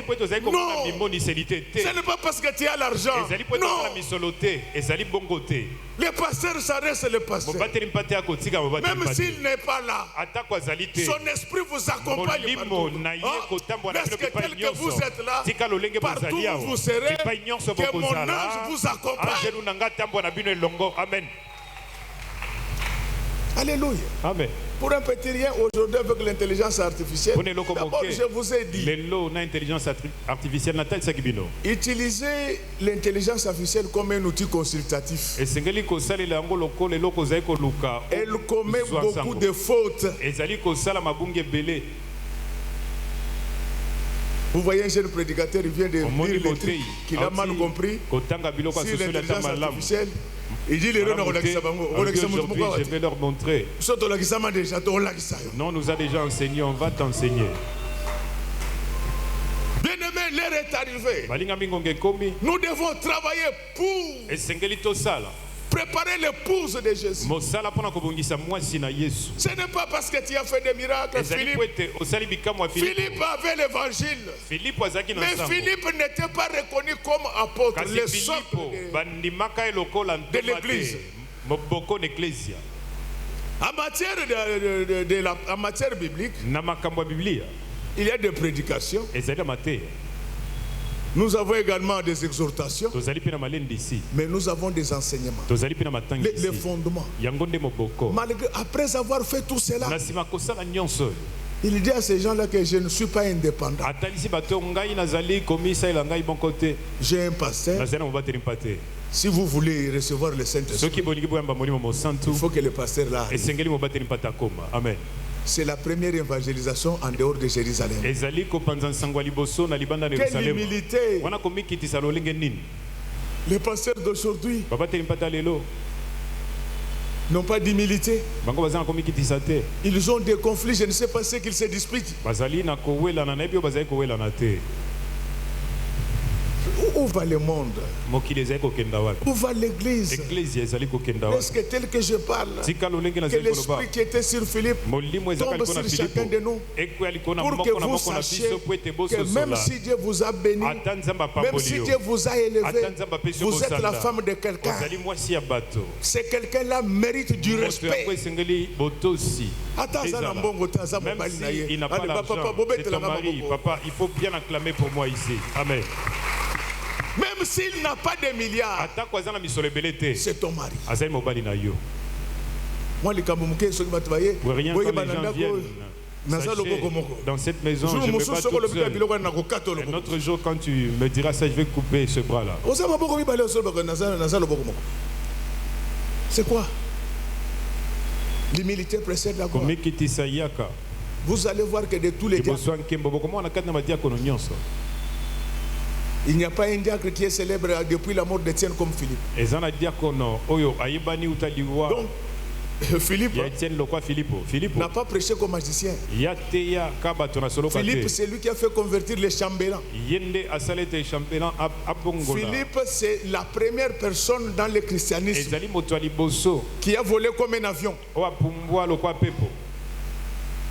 n'est pas parce que tu as l'argent. Non, le pasteur, ça reste le pasteur. Même s'il n'est pas là, son esprit vous accompagne partout. Est-ce que tel que vous êtes là, partout où vous serez, que mon ange vous accompagne. Amen. Alléluia. Amen. Pour un petit rien, aujourd'hui avec l'intelligence artificielle, d'abord je vous ai dit, utilisez l'intelligence artificielle comme un outil consultatif. Elle commet beaucoup de fautes. Vous voyez un jeune prédicateur, il vient de dire les trucs qu'il a mal compris sur l'intelligence artificielle. Il dit aujourd'hui, je vais leur montrer. Non, nous a déjà enseigné, on va t'enseigner. Bien-aimé, l'heure est arrivée. Nous devons travailler pour préparer l'épouse de Jésus. Ce n'est pas parce que tu as fait des miracles. Philippe avait l'évangile. Mais Philippe n'était pas reconnu comme apôtre. Le socle de l'église. En matière biblique, il y a des prédications. Nous avons également des exhortations, mais nous avons des enseignements, les fondements. Malgré, après avoir fait tout cela, il dit à ces gens-là que je ne suis pas indépendant. J'ai un pasteur. Si vous voulez recevoir le Saint-Esprit, il faut que le pasteur là arrive. Amen. C'est la première évangélisation en dehors de Jérusalem. Quelle humilité! Les pasteurs d'aujourd'hui n'ont pas d'humilité. Ils ont des conflits, je ne sais pas ce qu'ils se disputent. Où va le monde? Où va l'église? Est-ce que tel que je parle, que l'esprit qui était sur Philippe tombe sur chacun de nous, pour que vous sachiez que même si Dieu vous a béni, même si Dieu vous a élevé, vous êtes la femme de quelqu'un. C'est quelqu'un-là mérite du respect. Même s'il n'a pas l'argent, c'est ton mari. Papa, il faut bien acclamer pour moi ici. Amen. Même s'il n'a pas de milliards, c'est ton mari. Moi, les Kamboumouké, ceux qui vont travailler, pour rien, quand les gens viennent, sachez, dans cette maison, je ne me bats toute seule. Un autre jour, quand tu me diras ça, je vais couper ce bras-là. C'est quoi? L'humilité précède la gloire. Vous allez voir que de tous les diacres, il n'y a pas un diacre qui est célèbre depuis la mort d'Étienne comme Philippe. Donc, Philippe n'a pas prêché comme magicien. Philippe, c'est lui qui a fait convertir les chambellans. Philippe, c'est la première personne dans le christianisme qui a volé comme un avion.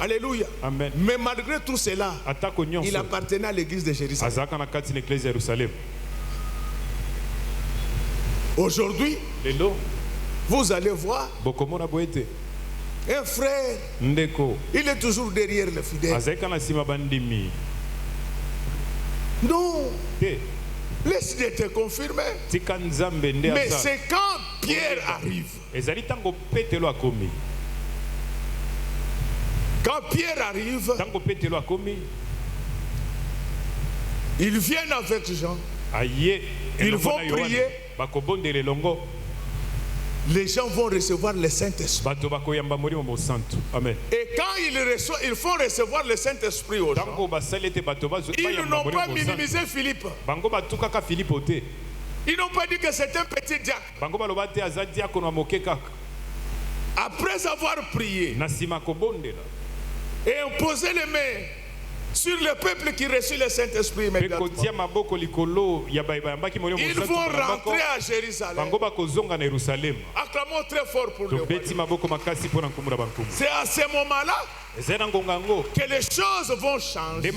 Alléluia. Amen. Mais malgré tout cela, il appartenait à l'église de Jérusalem. Aujourd'hui, vous allez voir un frère, il est toujours derrière le fidèle. Non, laisse-le te confirmer. Mais c'est quand Pierre arrive. Quand Pierre arrive, ils viennent avec Jean. Ils vont prier. Les gens vont recevoir le Saint-Esprit. Et quand ils font recevoir le Saint-Esprit aux gens, ils n'ont pas minimisé Philippe. Ils n'ont pas dit que c'est un petit diacre. Après avoir prié et imposé les mains sur le peuple qui reçut le Saint-Esprit immédiatement, ils vont rentrer à Jérusalem. Acclamons très fort pour le royaume. C'est à ce moment-là que les choses vont changer.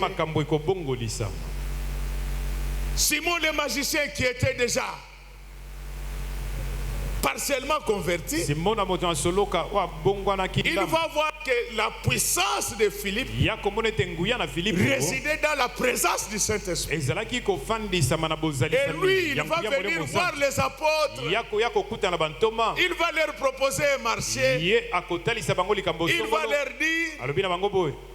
Simon le magicien qui était déjà partiellement converti, il va voir que la puissance de Philippe résidait dans la présence du Saint-Esprit. Et lui, il va venir voir les apôtres. Il va leur proposer un marché. Il va leur dire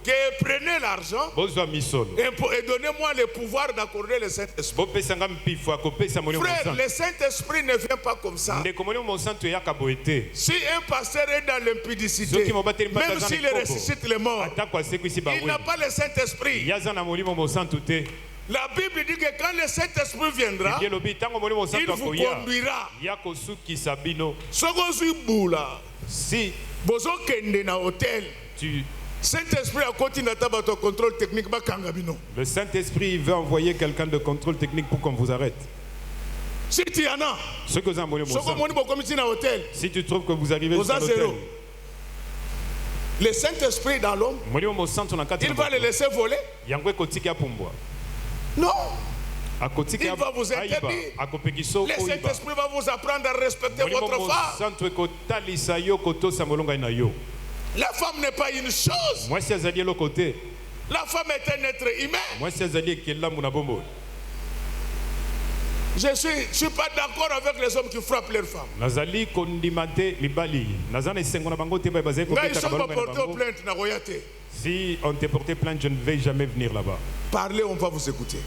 que prenez l'argent et donnez-moi le pouvoir d'accorder le Saint-Esprit. Frère, le Saint-Esprit ne vient pas comme ça. Si un pasteur est dans l'impudicité, même s'il ressuscite les morts, il n'a pas le Saint-Esprit. La Bible dit que quand le Saint-Esprit viendra, il vous conduira. Si vous êtes dans hôtel, Saint-Esprit a continué à votre contrôle technique. Le Saint-Esprit veut envoyer quelqu'un de contrôle technique pour qu'on vous arrête. Si tu en as, si tu trouves que vous arrivez à l'hôtel, le Saint-Esprit dans l'homme, il va le laisser voler. Non. Il va vous interdire. Le Saint-Esprit va vous apprendre à respecter votre femme. La femme n'est pas une chose. La femme est un être humain. Je ne suis pas d'accord avec les hommes qui frappent leurs femmes. Ils sont pas portés aux plaintes. Si on te portait plainte, je ne vais jamais venir là-bas. Parlez, on va vous écouter.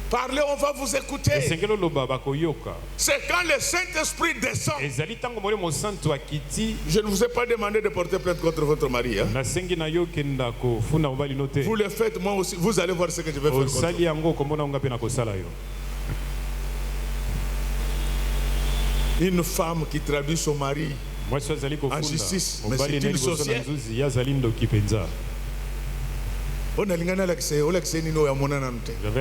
Parlez, on va vous écouter. C'est quand le Saint-Esprit descend. Je ne vous ai pas demandé de porter plainte contre votre mari. Hein? Vous le faites, moi aussi. Vous allez voir ce que je vais faire contre. Une femme qui traduit son mari en justice, mais c'est-il social? J'avais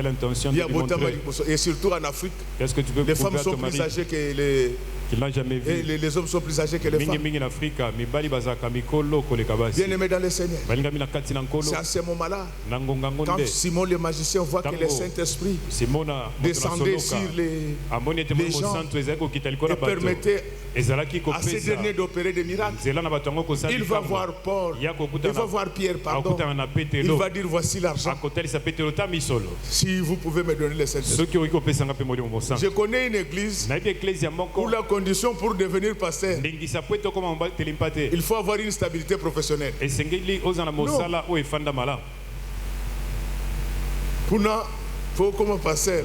l'intention de lui montrer. Et surtout en Afrique, les femmes sont plus âgées que les hommes sont plus âgés que les femmes. Bien aimé dans le Seigneur, c'est à ce moment-là, quand Simon le magicien voit que le Saint-Esprit descendait sur les gens et permettait à ces derniers d'opérer des miracles, il va voir Paul, il va voir Pierre, pardon. Il va dire voici l'argent. Si vous pouvez me donner le Saint-Esprit. Je connais une église où la condition pour devenir pasteur, il faut avoir une stabilité professionnelle. Pour comme pasteur,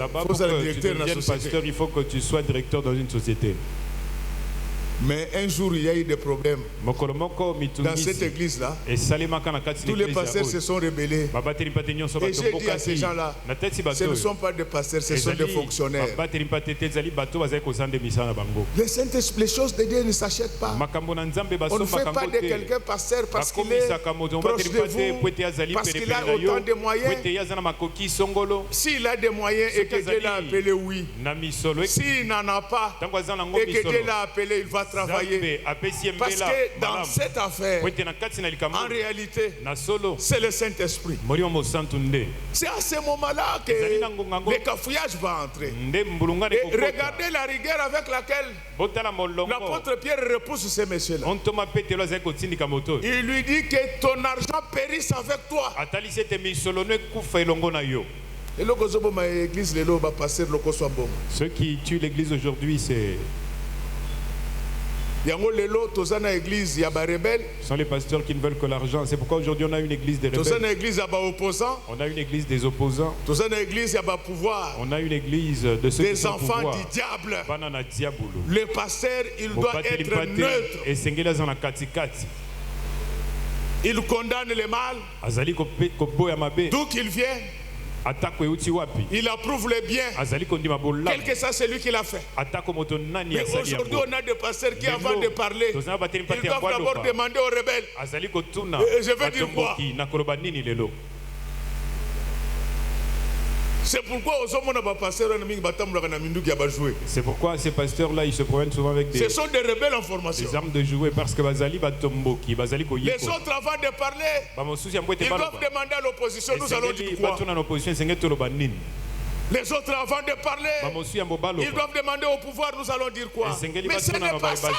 il faut que tu sois directeur dans une société. Mais un jour, il y a eu des problèmes. Dans cette église-là, tous les pasteurs se sont rebellés. Et j'ai dit à ces gens-là, ce ne sont pas des pasteurs, ce sont des fonctionnaires. Les choses de Dieu ne s'achètent pas. On ne fait pas de quelqu'un pasteur parce qu'il est proche de vous, parce qu'il a autant de moyens. S'il a des moyens et que Dieu l'a appelé, oui. S'il n'en a pas et que Dieu l'a appelé, il va travailler. Parce que dans cette affaire, en réalité, c'est le Saint-Esprit. C'est à ce moment-là que le cafouillage va entrer. Et regardez la rigueur avec laquelle l'apôtre Pierre repousse ces messieurs-là. Il lui dit que ton argent périsse avec toi. Ceux qui tuent l'église aujourd'hui, c'est... Ce sont les pasteurs qui ne veulent que l'argent. C'est pourquoi aujourd'hui on a une église des rebelles. On a une église des opposants. On a une église de ceux qui sont au pouvoir. Des enfants du diable. Le pasteur, il doit être neutre. Il condamne le mal. D'où qu'il vient. Il approuve le bien. Quel que soit celui qui l'a fait. Mais aujourd'hui, on a des pasteurs qui, avant de parler, ils doivent d'abord demander aux rebelles. Je veux dire quoi? C'est pourquoi ces pasteurs-là, ils se promènent souvent avec ce sont des rebelles en formation. Des armes de jouer parce que les autres, avant de parler, ils doivent demander à l'opposition. Nous allons dire quoi? Les autres, avant de parler, ils doivent demander au pouvoir. Nous allons dire quoi? Mais ce n'est pas ça.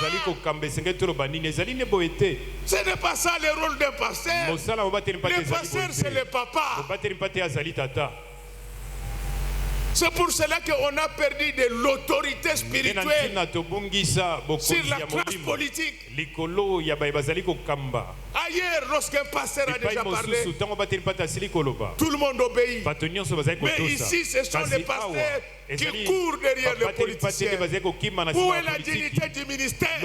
Ce n'est pas ça le rôle d'un pasteur. Le pasteur, c'est le papa. C'est pour cela qu'on a perdu de l'autorité spirituelle sur la classe politique. Ailleurs, lorsqu'un pasteur a déjà parlé, tout le monde obéit. Mais ici, ce sont les pasteurs qui courent derrière les politiciens. Où est la dignité du ministère?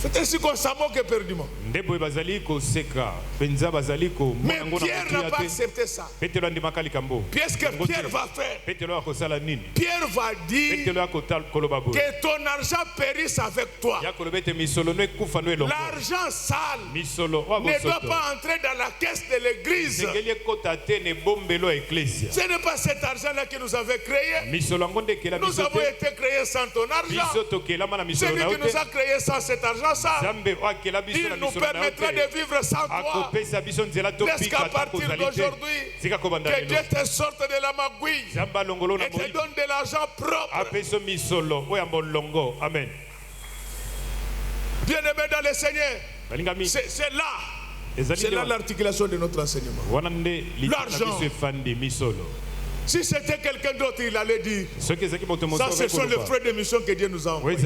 C'est ainsi qu'on s'en moque éperdument. Mais Pierre n'a pas accepté ça. Qu'est-ce que Pierre va faire? Pierre va dire que ton argent périsse avec toi. L'argent sale ne doit pas entrer dans la caisse de l'église. Ce n'est pas cet argent-là que nous avons créé. Nous avons été créés sans ton argent. Celui qui nous a créés sans cet argent, il nous permettra de vivre sans toi. Jusqu'à partir d'aujourd'hui, que Dieu te sorte de la magouille et te donne de l'argent propre. Amen. Bien-aimé dans le Seigneur, c'est là l'articulation de notre enseignement. L'argent. Si c'était quelqu'un d'autre, il allait dire ça, ce sont les frais de mission que Dieu nous a envoyés.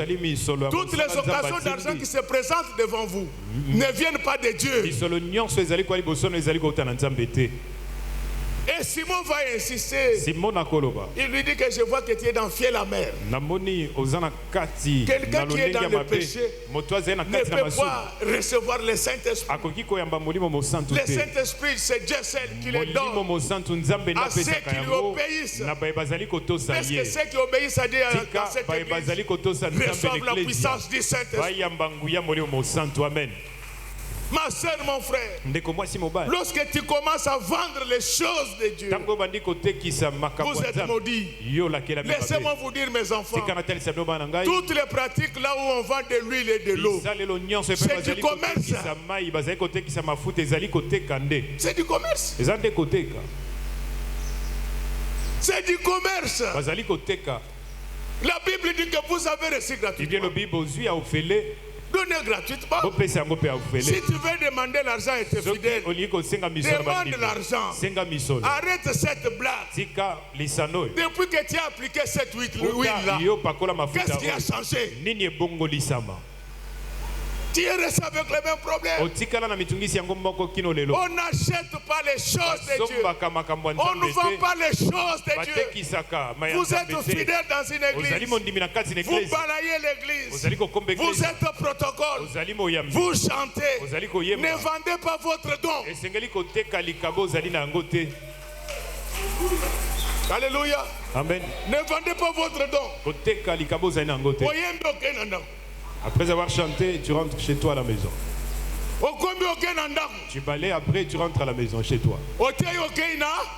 Toutes les occasions d'argent qui se présentent devant vous ne viennent pas de Dieu. Et Simon va insister. Il lui dit que je vois que tu es dans fiel amer. Quelqu'un qui est dans le péché ne peut pas recevoir le Saint-Esprit. Le Saint-Esprit, c'est Dieu seul qui le donne à ceux qui lui obéissent. Parce que ceux qui obéissent à Dieu dans cette église reçoivent la puissance du Saint-Esprit. Amen. Ma soeur, mon frère, lorsque tu commences à vendre les choses de Dieu, vous êtes maudits. Laissez-moi vous dire, mes enfants, toutes les pratiques là où on vend de l'huile et de l'eau, c'est du commerce. C'est du commerce. C'est du commerce. La Bible dit que vous avez reçu gratuitement. Donnez gratuitement. Si tu veux demander l'argent et être fidèle, demande l'argent. Arrête cette blague. Depuis que tu as appliqué cette huile-là, qu'est-ce qui a changé? Tu Tu es resté avec les mêmes problèmes. On n'achète pas les choses de Dieu. On ne vend pas les choses de Dieu. Vous êtes fidèles dans une église. Vous balayez l'église. Vous êtes au protocole. Vous chantez. Ne vendez pas votre don. Alléluia. Amen. Ne vendez pas votre don. Après avoir chanté, tu rentres chez toi à la maison. Tu balayes, après tu rentres à la maison chez toi.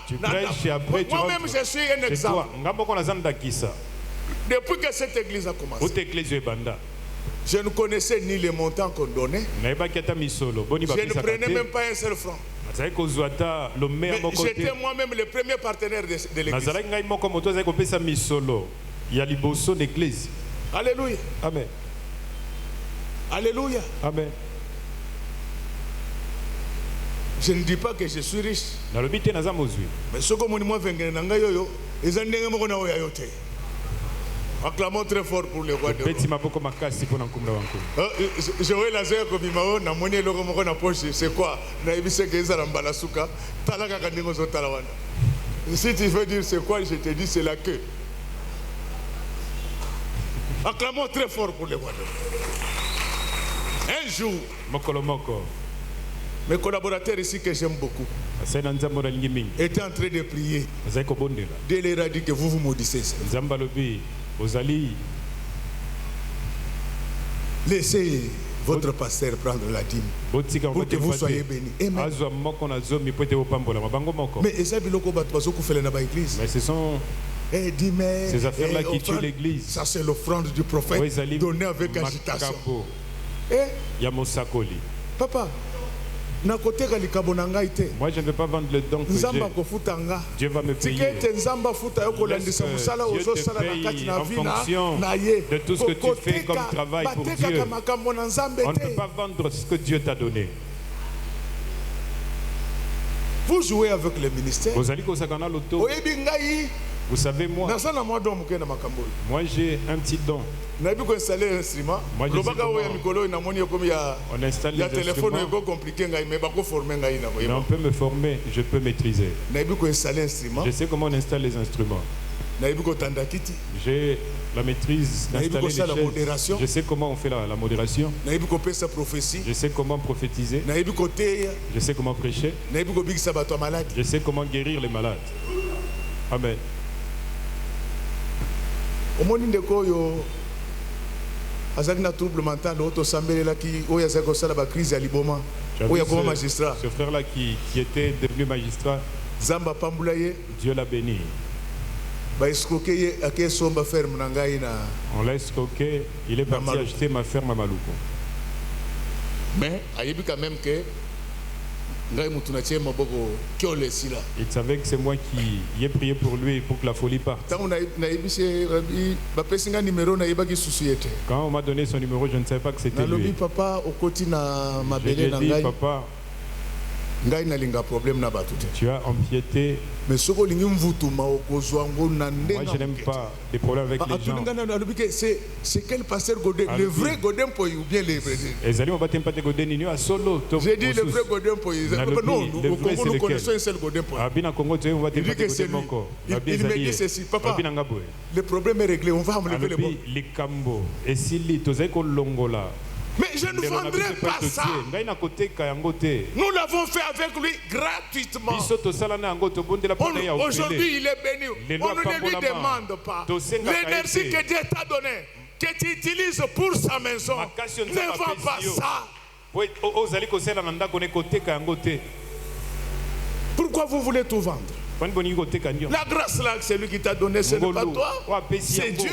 Tu prêches et après tu rentres. Moi-même je suis un exemple. Depuis que cette église a commencé, je ne connaissais ni les montants qu'on donnait. Je ne prenais même pas un seul franc. Mais j'étais moi-même le premier partenaire de l'église. Alléluia. Amen. Alléluia. Amen. Je ne dis pas que je suis riche. Mais ce que je acclamons très fort pour les rois de roi. Joël Azea Komimao, na moni loko moko na poche, c'est quoi? Na ibise geza na mbalasuka, talaka kandingo zo talawana. Si tu veux dire c'est quoi, je te dis c'est la queue. Acclamons très fort pour les rois de roi. Un jour, mes collaborateurs ici que j'aime beaucoup étaient en train de prier. Dieu leur a dit que vous maudissez. Laissez votre pasteur prendre la dîme pour que vous soyez bénis. Amen. Mais ce sont ces affaires-là qui tuent l'église. Ça c'est l'offrande du prophète donnée avec agitation. Papa, moi je ne vais pas vendre le don que j'ai. Dieu va me payer. Dieu te paye en fonction de tout ce que tu fais comme travail pour Dieu. On ne peut pas vendre ce que Dieu t'a donné. Vous jouez avec le ministère. Vous savez, moi j'ai un petit don. Moi, je sais comment on installe les instruments. Mais on peut me former, je peux maîtriser. Je sais comment on installe les instruments. J'ai la maîtrise d'installer les chaises. Je sais comment on fait la modération. Je sais comment prophétiser. Je sais comment prêcher. Je sais comment guérir les malades. Amen. Trouble mental, ce frère-là qui était devenu magistrat, Dieu l'a béni. On l'a escroqué, il est parti acheter ma ferme à Maluku. Mais il quand même que il savait que c'est moi qui ai prié pour lui pour que la folie parte. Quand on m'a donné son numéro, je ne savais pas que c'était lui. Je lui ai dit, papa, tu as empiété. Moi, je n'aime pas des problèmes avec les gens. C'est quel pasteur Godin? Le vrai Godin pour ou bien les vrais? J'ai dit le vrai nous connaissons un seul Godin pour. Il dit que c'est lui. Il me dit ceci, papa. Le problème est réglé, on va enlever les bombes. Mais je ne vendrai pas ça. Nous l'avons fait avec lui gratuitement. Aujourd'hui, il est béni. On ne lui demande pas. L'énergie que Dieu t'a donnée, que tu utilises pour sa maison, ne vends pas ça. Pourquoi vous voulez tout vendre? La grâce là, c'est lui qui t'a donné, ce n'est pas toi, c'est Dieu.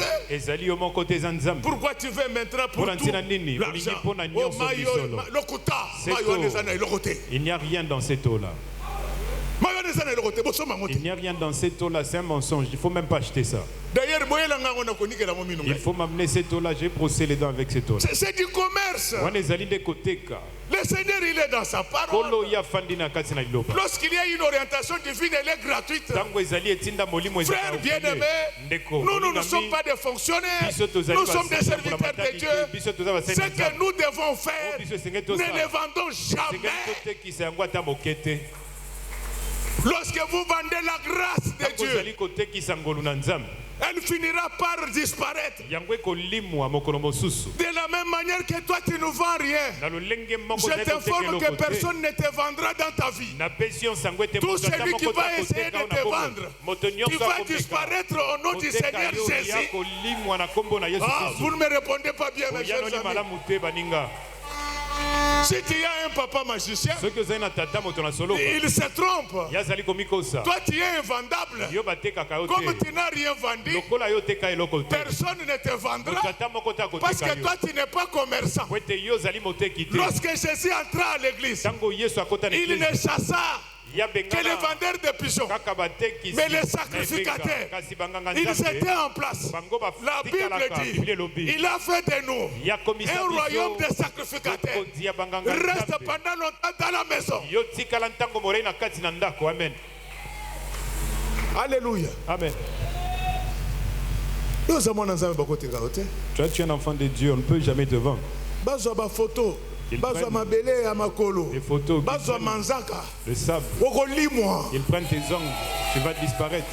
Pourquoi tu veux maintenant pour tout l'argent? Il n'y a rien dans cette eau-là. Il n'y a rien dans cette eau-là, c'est un mensonge. Il ne faut même pas acheter ça. D'ailleurs, il faut m'amener cette eau-là, j'ai brossé les dents avec cette eau-là. C'est du commerce. Le Seigneur, il est dans sa parole. Lorsqu'il y a une orientation divine, elle est gratuite. Frères bien-aimés, nous ne sommes pas des fonctionnaires, nous sommes des serviteurs de Dieu. Ce que nous devons faire, ne les vendons jamais. Lorsque vous vendez la grâce de Dieu, elle finira par disparaître. De la même manière que toi tu ne vends rien, je t'informe que personne ne te vendra dans ta vie. Tout celui qui va essayer de te vendre, tu vas disparaître au nom du Seigneur Jésus. Vous ne me répondez pas bien, mes chers amis. Si tu as un papa magicien, il se trompe. Toi tu es invendable. Comme tu n'as rien vendu, personne ne te vendra. Parce que toi tu n'es pas commerçant. Lorsque Jésus entra à l'église, il ne chassa que les vendeurs de pigeons, mais les sacrificateurs, ils étaient en place. La Bible dit, il a fait de nous un royaume de sacrificateurs. Reste pendant longtemps dans la maison. Alléluia. Amen. Toi, tu es un enfant de Dieu, on ne peut jamais te vendre. Ils prennent des photos, le sable, ils prennent tes ongles, tu vas disparaître.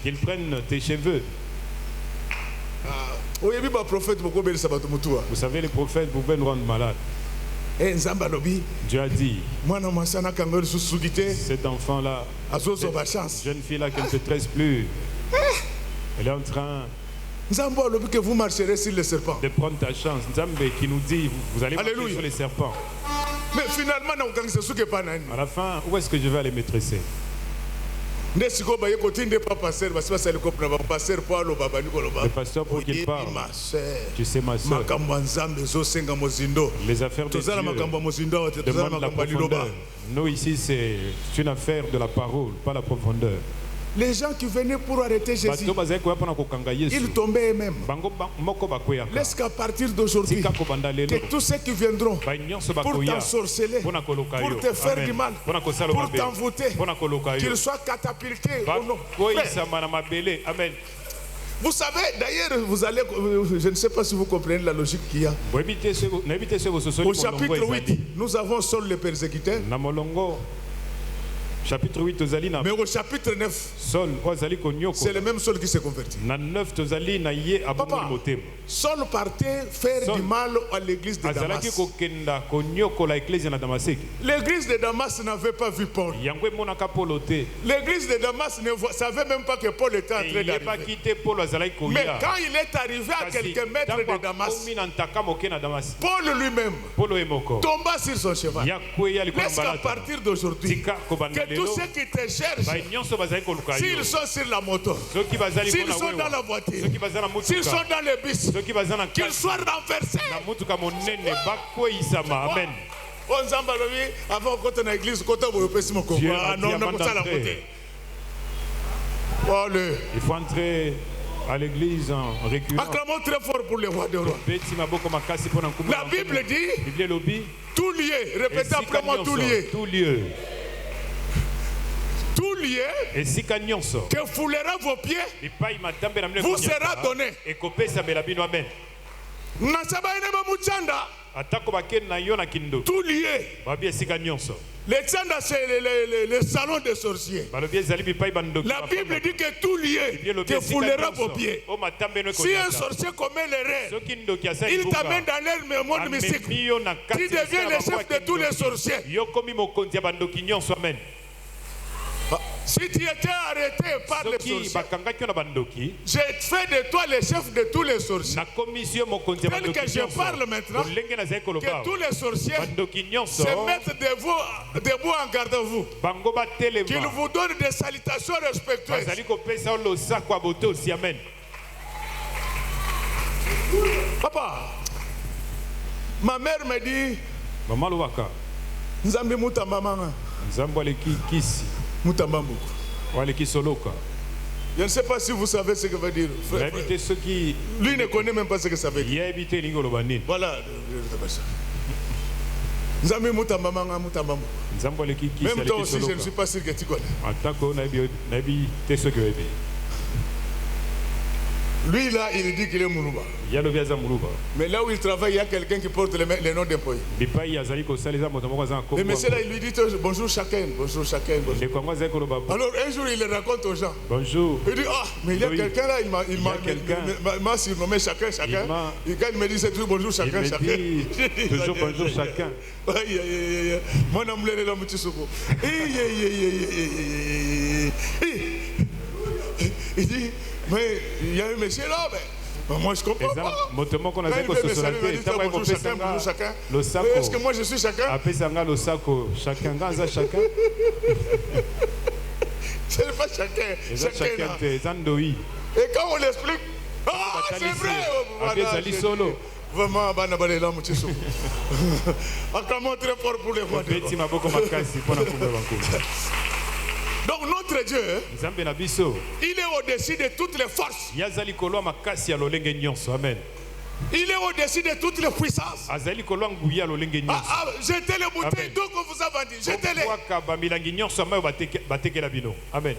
Ils prennent tes cheveux. Vous savez, les prophètes pouvaient nous rendre malades. Dieu a dit, cet enfant-là, cette jeune fille-là qui ne se tresse plus, elle est en train que vous marcherez sur les serpents. De prendre ta chance. Nzambe qui nous dit, vous allez marcher sur les serpents. Mais finalement, à la fin, où est-ce que je vais aller me tresser? Le pasteur pour qu'il parle. Tu sais ma soeur, les affaires de Dieu demandent la profondeur. Nous ici c'est une affaire de la parole, pas la profondeur. Les gens qui venaient pour arrêter Jésus, ils tombaient eux-mêmes. Laisse qu'à partir d'aujourd'hui, que tous ceux qui viendront pour t'ensorceler, pour te faire du mal, pour t'envoûter, qu'ils soient catapultés au nom. Amen. Vous savez, d'ailleurs, vous allez, je ne sais pas si vous comprenez la logique qu'il y a. Au chapitre 8, nous avons Saul le persécuteur. Chapitre 8, mais au chapitre 9, c'est le même Saul qui s'est converti. Papa, Saul partait faire du mal à l'église de Damas. L'église de Damas n'avait pas vu Paul. L'église de Damas ne savait même pas que Paul était en train d'arriver. Mais quand il est arrivé à quelques mètres de Damas, Paul lui-même tomba sur son cheval. Laisse qu'à partir d'aujourd'hui, tous ceux qui te cherchent, s'ils sont sur la moto, s'ils sont dans la voiture, s'ils sont dans le bus, qu'ils soient renversés. Amen. Avant quand on a l'église, quand on il faut entrer à l'église en reculant. Acclamons très fort pour les rois de rois. La Bible dit tout lieu. Répétez après moi, tout lieu. Tout lieu. Tout lieu que foulera vos pieds vous sera donné. Tout lieu. Les tchanda, c'est le salon des sorciers. La Bible dit que tout lieu que foulera vos pieds. Si un sorcier commet l'erreur, il t'amène dans leur monde mystique. Tu deviens le chef de tous les sorciers. Si tu étais arrêté par les sorciers, j'ai fait de toi le chef de tous les sorciers. Tel que je parle maintenant, que tous les sorciers se mettent debout en garde à vous. Qu'ils vous donnent des salutations respectueuses. Papa, ma mère me dit, Nzambi muta mama. Mutambambuku. Je ne sais pas si vous savez ce que veut dire. Lui ne connaît même pas ce que ça veut dire. Voilà. Même toi aussi, je ne suis pas sûr que tu connais. Lui là, il dit qu'il est Mourouba. Mais là où il travaille, il y a quelqu'un qui porte les noms des pays. Mais monsieur là, il lui dit bonjour chacun, bonjour chacun. Bonjour. Alors un jour, il le raconte aux gens. Bonjour. Il dit ah, mais il y a quelqu'un là, il m'a surnommé chacun. Et quand il me dit c'est toujours bonjour chacun. Toujours bonjour chacun. Moi, je me là, il dit mais il y a un monsieur là, mais moi je comprends pas. Bonjour chacun. Est-ce que moi je suis chacun? Ce n'est pas chacun. Chacun. Et quand on l'explique, ah c'est vrai. Vraiment, acclamons très fort pour les voix de Dieu. Donc notre Dieu, il est au-dessus de toutes les forces. Il est au-dessus de toutes les puissances. Jetez les bouteilles, donc on vous a vendu. Jetez-les. Amen.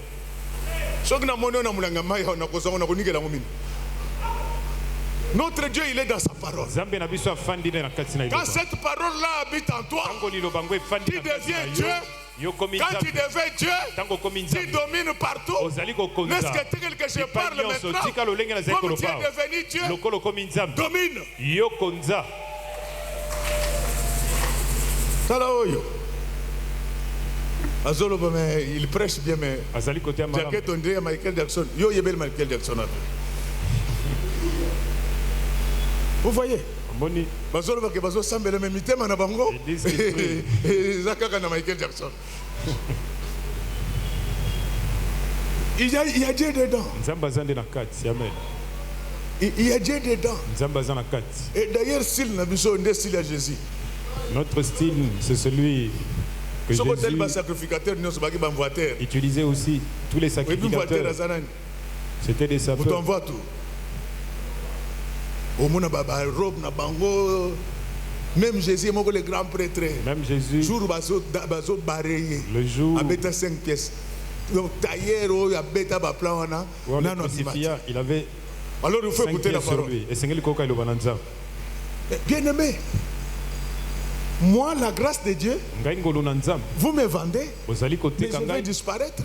Notre Dieu, il est dans sa parole. Quand cette parole-là habite en toi, tu deviens Dieu. Quand tu deviens Dieu, tu domines partout. N'est-ce que tel que je parle maintenant, comme tu es devenu Dieu, domine. Il prêche bien, mais Jacket André Michael Jackson. Yo yebel Michael Jackson. Vous voyez? Il y a Dieu dedans. Il y a Dieu dedans. Et d'ailleurs, style n'a pas style à Jésus. Notre style, c'est celui que Jésus utilisait aussi. Tous les sacrificateurs, c'était des sapeurs. Même Jésus, le grand prêtre, même Jésus, le jour il 5 pièces. Donc, il avait. Alors il faut écouter la parole. Bien aimé, moi, la grâce de Dieu, vous me vendez, mais je vais disparaître.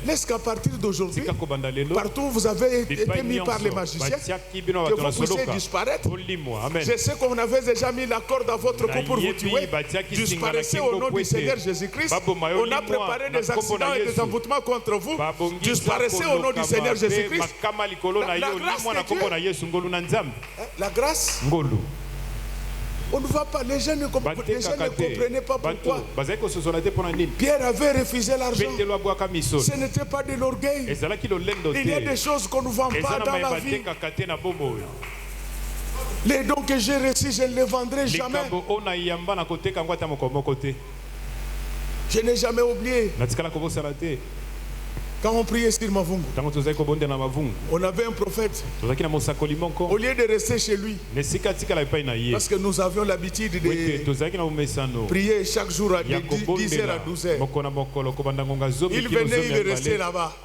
Laisse qu'à partir d'aujourd'hui, partout où vous avez été mis par les magiciens, que vous puissiez disparaître. Je sais qu'on avait déjà mis la corde à votre cou pour vous tuer. Disparaissez au nom du Seigneur Jésus-Christ. On a préparé des accidents et des envoûtements contre vous. Disparaissez au nom du Seigneur Jésus-Christ. La grâce. On ne va pas, les gens ne comprenaient pas pourquoi. Pierre avait refusé l'argent. Ce n'était pas de l'orgueil. Il y a des choses qu'on ne vend pas dans la vie. Les dons que j'ai reçus, je ne les vendrai jamais. Je n'ai jamais oublié. Quand on priait sur Mavungu, on avait un prophète. Au lieu de rester chez lui, parce que nous avions l'habitude de prier chaque jour à 10h à 12h. Il venait, il restait là-bas.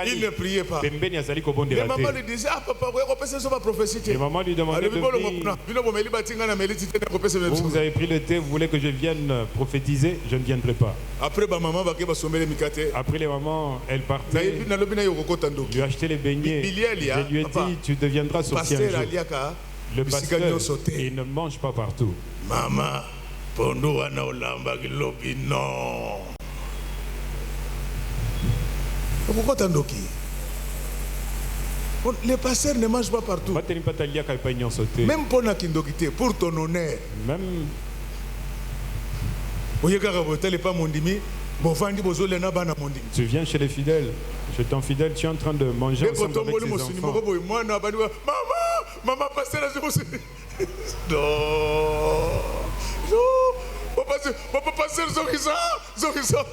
Il ne priait pas. Et maman lui disait, ah papa, et maman lui demandait vous avez pris le thé, vous voulez que je vienne prophétiser, je ne viendrai pas. Après les mamans, elle partait, lui acheter les beignets. Je lui ai dit, tu deviendras sorcier un jour. Le pasteur, il ne mange pas partout. Maman, pondo wana olamba kilobi non. Les pasteurs ne mangent pas partout. Même pour la kindokité, pour ton honneur. Même. Tu viens chez les fidèles, chez ton fidèle, tu es en train de manger ensemble avec ses enfants. Maman, pasteur, non. pasteur Zorisa.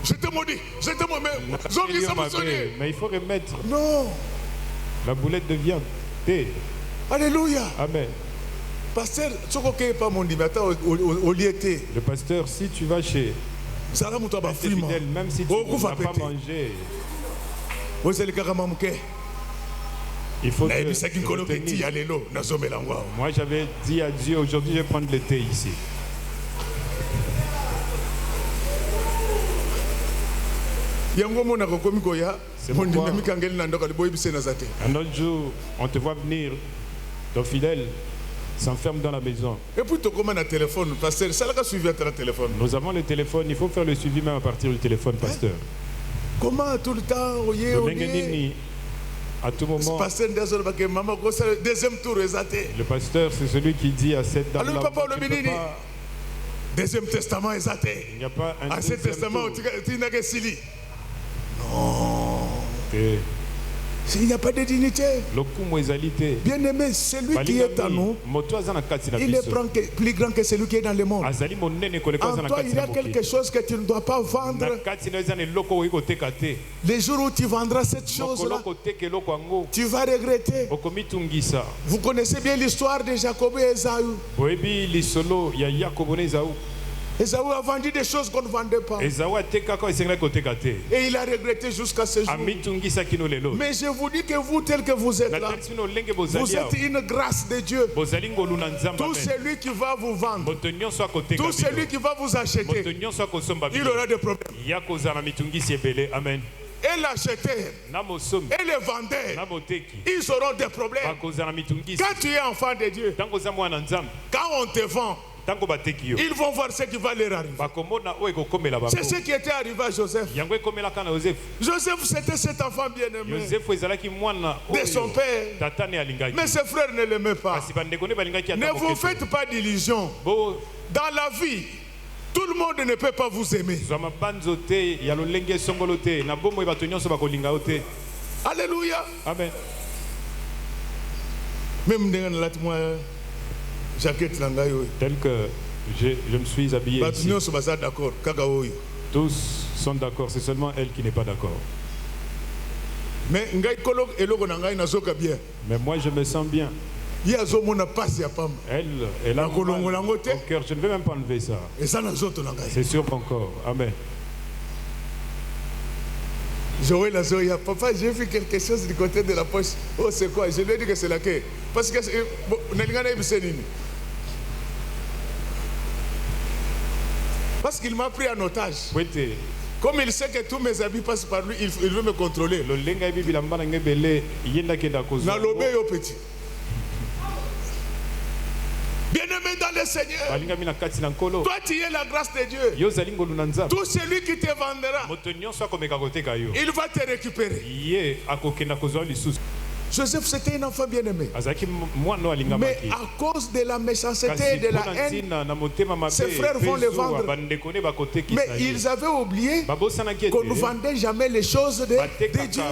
Je te maudis, Zorisa Moussounier. Mais il faut remettre non. La boulette de viande. Alléluia. Amen. Pasteur, le pasteur, si tu vas chez fidèle, même si tu n'as pas mangé, il faut moi j'avais dit à Dieu, aujourd'hui je vais prendre le thé ici. C'est pourquoi un autre jour, on te voit venir, ton fidèle s'enferme dans la maison. Et puis tu commandes un téléphone, pasteur, ça l'a suivi à ton téléphone. Nous avons le téléphone, il faut faire le suivi même à partir du téléphone, pasteur. Comment tout le temps, à tout moment. Deuxième tour, le pasteur, c'est celui qui dit à cette dame. Alors, papa, deuxième testament, il n'y a pas un Ancien testament, tu n'as que Sili. Non. Il n'y a pas de dignité. Bien aimé, celui qui est en nous, il est plus grand que celui qui est dans le monde. En toi, il y a quelque chose que tu ne dois pas vendre. Les jours où tu vendras cette chose-là, tu vas regretter. Vous connaissez bien l'histoire de Jacob et Ésaü. Ésaü a vendu des choses qu'on ne vendait pas. Et il a regretté jusqu'à ce jour. Mais je vous dis que vous, tel que vous êtes là, vous êtes une grâce de Dieu. Tout celui qui va vous vendre, tout celui qui va vous acheter, il aura des problèmes. Amen. Et l'acheteur et les vendeurs, ils auront des problèmes. Quand tu es enfant de Dieu, quand on te vend, ils vont voir ce qui va leur arriver. C'est ce qui était arrivé à Joseph. Joseph, c'était cet enfant bien-aimé de son père. Mais ses frères ne l'aimaient pas. Ne vous faites pas d'illusions. Dans la vie, tout le monde ne peut pas vous aimer. Alléluia. Amen. Même tel que je me suis habillé ici. Tous sont d'accord, c'est seulement elle qui n'est pas d'accord. Mais moi je me sens bien. Elle a au cœur, je ne vais même pas enlever ça. C'est sur mon corps. Amen. Joël a dit, papa, j'ai vu quelque chose du côté de la poche. Oh, c'est quoi? Je lui ai dit que c'est laquelle. Parce que qu'il m'a pris en otage. Comme il sait que tous mes habits passent par lui, il veut me contrôler. Petit. Bien-aimé dans le Seigneur, toi tu es la grâce de Dieu. Tout celui qui te vendra, il va te récupérer. Joseph, c'était un enfant bien-aimé. Mais à cause de la méchanceté et de la haine, ses frères vont le vendre. Mais ils avaient oublié qu'on ne vendait jamais les choses de Dieu.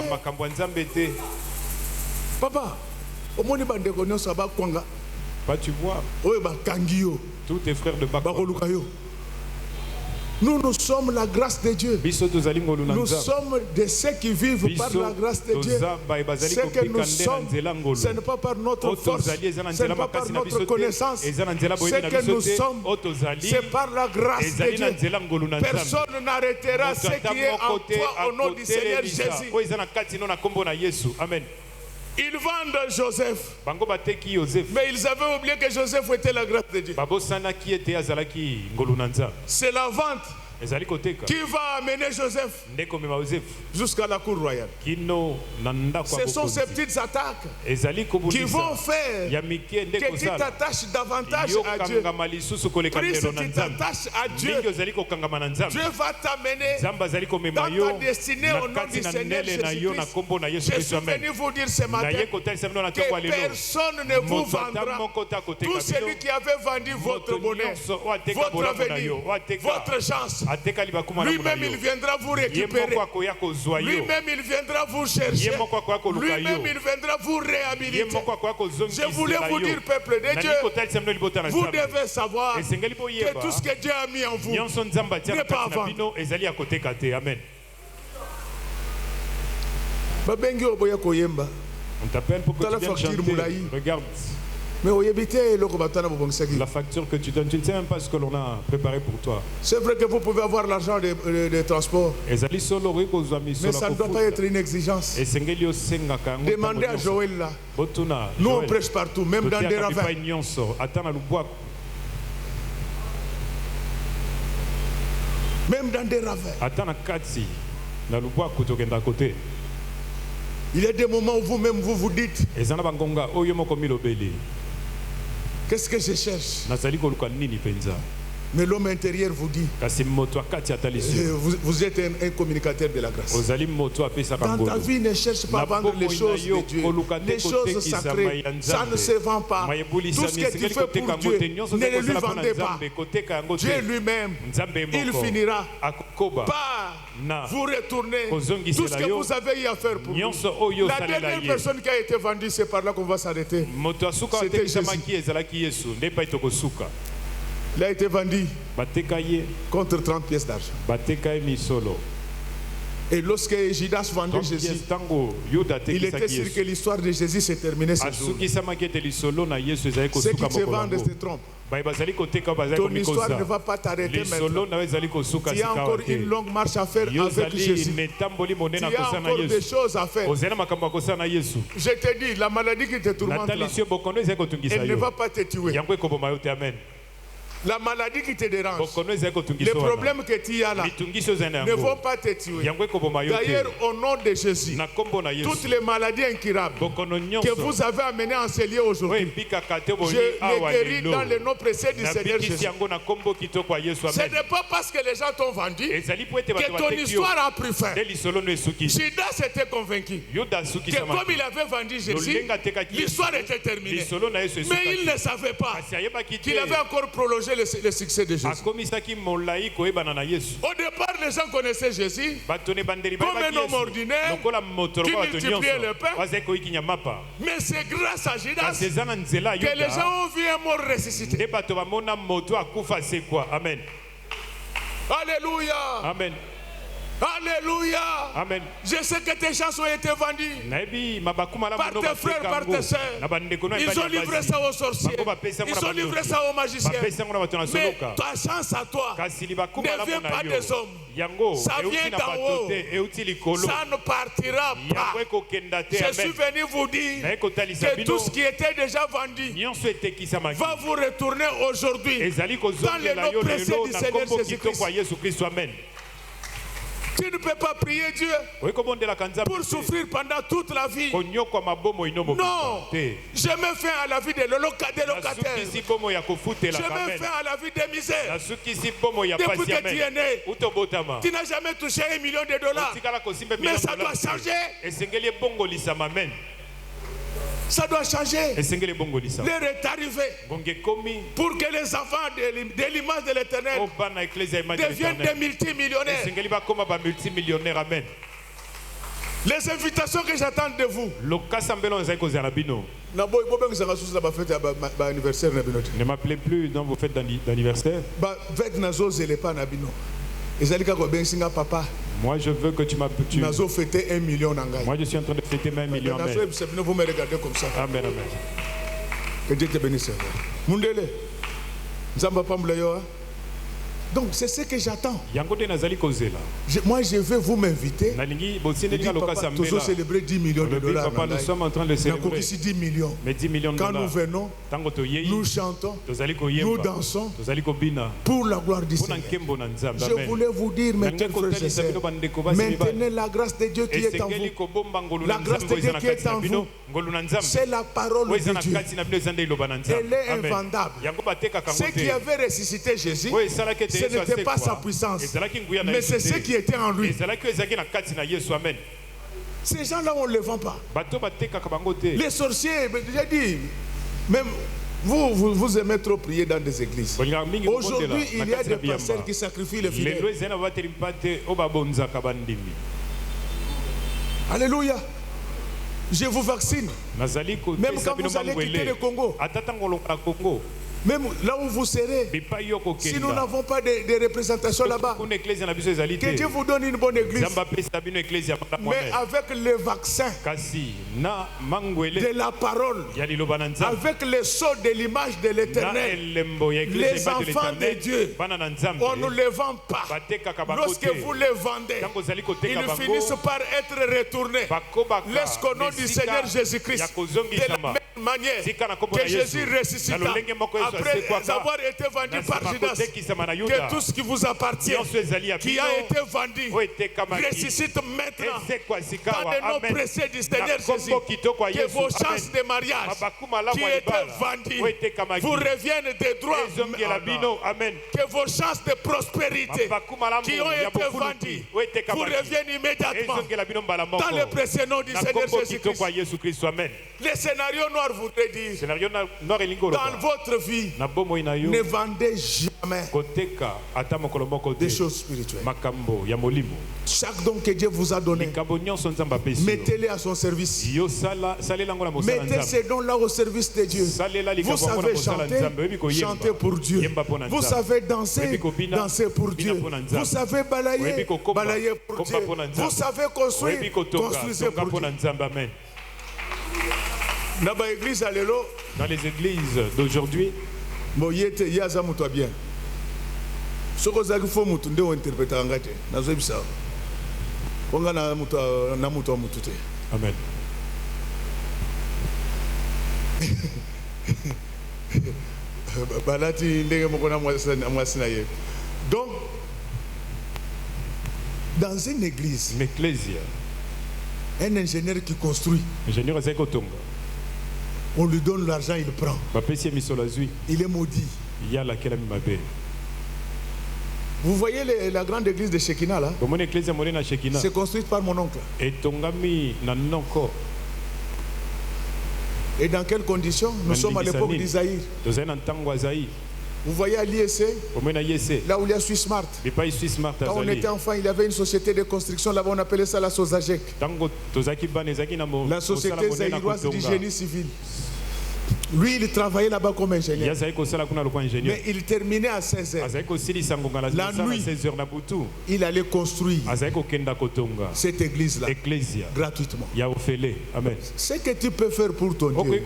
Papa, au monde tu vois, tous tes frères de Bak. Nous sommes la grâce de Dieu. Nous sommes de ceux qui vivent par la grâce de Dieu. Ce que nous sommes, ce n'est pas par notre force, ce n'est pas par notre connaissance. Ce que nous sommes, c'est par la grâce de Dieu. Personne n'arrêtera ce qui est en toi au nom du Seigneur Jésus. Amen. Ils vendent Joseph. Mais ils avaient oublié que Joseph était la grâce de Dieu. C'est la vente qui va amener Joseph jusqu'à la cour royale. Ce sont ces petites attaques qui vont faire que tu t'attaches davantage à Dieu. Plus tu t'attaches à Dieu, Dieu va t'amener dans ta destinée au nom du Seigneur Jésus-Christ. Je suis venu vous dire ce matin que personne ne vous vendra. Tout celui qui avait vendu votre bonheur, votre avenir, votre chance, Lui-même, il viendra vous récupérer. Lui-même, il viendra vous chercher. Lui-même, il viendra vous réhabiliter. Je voulais vous dire, peuple de Dieu, vous devez savoir que tout ce que Dieu a mis en vous n'est pas à vendre. Amen. On t'appelle pour que tu viennes chanter. Regarde. La facture que tu donnes, tu ne sais même pas ce que l'on a préparé pour toi. C'est vrai que vous pouvez avoir l'argent de transport. Mais ça ne doit pas être une exigence. Demandez à Joël là. Nous on prêche partout, même dans des ravins. Même dans des ravins. Il y a des moments où vous-même vous dites, qu'est-ce que je cherche? Mais l'homme intérieur vous dit, vous êtes un communicateur de la grâce. Dans ta vie, ne cherche pas à vendre les choses de Dieu. Les choses sacrées, ça ne se vend pas. Tout ce que tu fais pour Dieu, ne le lui vendez pas. Dieu lui-même, il finira par vous retourner tout ce que vous avez eu à faire pour lui. La dernière personne qui a été vendue, c'est par là qu'on va s'arrêter. C'était Jésus. Il a été vendu contre 30 pièces d'argent. Et lorsque Judas vendait Jésus, il était sûr que l'histoire de Jésus s'est terminée ce jour. Ceux qui te vendent se trompent. Ton histoire ne va pas t'arrêter maintenant. Tu as encore une longue marche à faire avec Jésus. Tu as encore des choses à faire. Je te dis, la maladie qui te tourmente là, elle ne va pas te tuer. La maladie qui te dérange, les problèmes que tu as là ne vont pas te tuer. D'ailleurs, au nom de Jésus, toutes les maladies incurables que vous avez amenées en ce lieu aujourd'hui, je les guéris dans le nom précieux du Seigneur Jésus. Ce n'est pas parce que les gens t'ont vendu que ton histoire a pris fin. Judas était convaincu que comme il avait vendu Jésus, l'histoire était terminée. Mais il ne savait pas qu'il avait encore prolongé le succès de Jésus. Au départ, les gens connaissaient Jésus comme un homme ordinaire qui multipliait le pain. Mais c'est grâce à Judas que les gens ont vu un mort ressuscité. Amen. Alléluia. Amen. Alléluia. Amen. Je sais que tes chansons ont été vendues par tes frères, par tes sœurs. Ils ont livré ça aux sorciers. Ils ont livré ça aux magiciens. Mais ta chance à toi ne vient pas des hommes. Ça vient d'en haut. Ça ne partira pas. Je suis venu vous dire que tout ce qui était déjà vendu va vous retourner aujourd'hui dans le nom précieux du Seigneur Jésus-Christ. Tu ne peux pas prier Dieu pour souffrir pendant toute la vie. Non, je mets fin à la vie des locataires. Je mets fin à la vie des misères. Depuis que tu es né, tu n'as jamais touché $1 million. Mais ça doit changer. Ça doit changer. L'heure est arrivée pour que les enfants de l'image de l'Éternel deviennent des multimillionnaires. Les invitations que j'attends de vous. Ne m'appelez plus dans vos fêtes d'anniversaire. Moi je veux que tu m'appelles. Moi je suis en train de fêter mes 1 million. Amen. Vous me regardez comme ça. Amen, amen. Que Dieu te bénisse. Mundele. Donc c'est ce que j'attends. Moi je vais vous m'inviter. Papa, toujours célébrer $10 millions. Papa, nous sommes en train de célébrer 10 millions. Mais 10 millions de Quand nous venons, nous chantons, nous dansons pour la gloire du Seigneur. Je voulais vous dire, mes frères et sœurs, maintenez la grâce de Dieu qui est en vous. La grâce de Dieu qui est en vous, c'est la parole de Dieu. Elle est invendable. Ce qui avait ressuscité Jésus, ce n'était pas sa puissance, mais c'est ce qui était en lui. Ces gens-là, on ne les vend pas. Les sorciers, j'ai dit, même Vous aimez trop prier dans des églises. Aujourd'hui, il y a des pasteurs qui sacrifient les fidèles. Alléluia. Je vous vaccine. Même quand vous allez quitter le Congo. Même là où vous serez, si nous n'avons pas de représentation là-bas, que Dieu vous donne une bonne église. Mais avec le vaccin de la parole, avec le sceau de l'image de l'Éternel, les enfants de Dieu, on ne les vend pas. Lorsque vous les vendez, ils finissent par être retournés. Lorsqu'au nom du Seigneur Jésus-Christ, de la même manière que Jésus ressuscita, après avoir été vendu par Judas, que tout ce qui vous appartient, qui a été vendu, ressuscite maintenant dans le nom précieux du Seigneur Jésus, que vos chances de mariage qui étaient vendues vous reviennent des droits. Amen. Que vos chances de prospérité qui ont été vendues vous reviennent immédiatement dans le précieux nom du Seigneur Jésus-Christ. Le scénario noir voudrait dire, dans votre vie, ne vendez jamais des choses spirituelles. Chaque don que Dieu vous a donné, mettez-les à son service. Mettez ces dons-là au service de Dieu. Vous savez chanter pour Dieu. Vous savez danser pour Dieu. Vous savez balayer pour Dieu. Vous savez construire pour Dieu. Dans les églises d'aujourd'hui, amen. Donc, dans une église, un ingénieur qui construit, on lui donne l'argent, il prend. Il est maudit. Vous voyez la grande église de Shekinah là? C'est construite par mon oncle. Et dans quelles conditions? Nous sommes à l'époque d'Isaïe. Vous voyez à l'IEC, là où il y a Swissmart. Quand on était enfant, il y avait une société de construction là-bas, on appelait ça la Sozajek. La société zaïroise du génie civil. Lui, il travaillait là-bas comme ingénieur. Mais il terminait à 16h. La nuit, il allait construire cette église-là gratuitement. Ce que tu peux faire pour ton Dieu,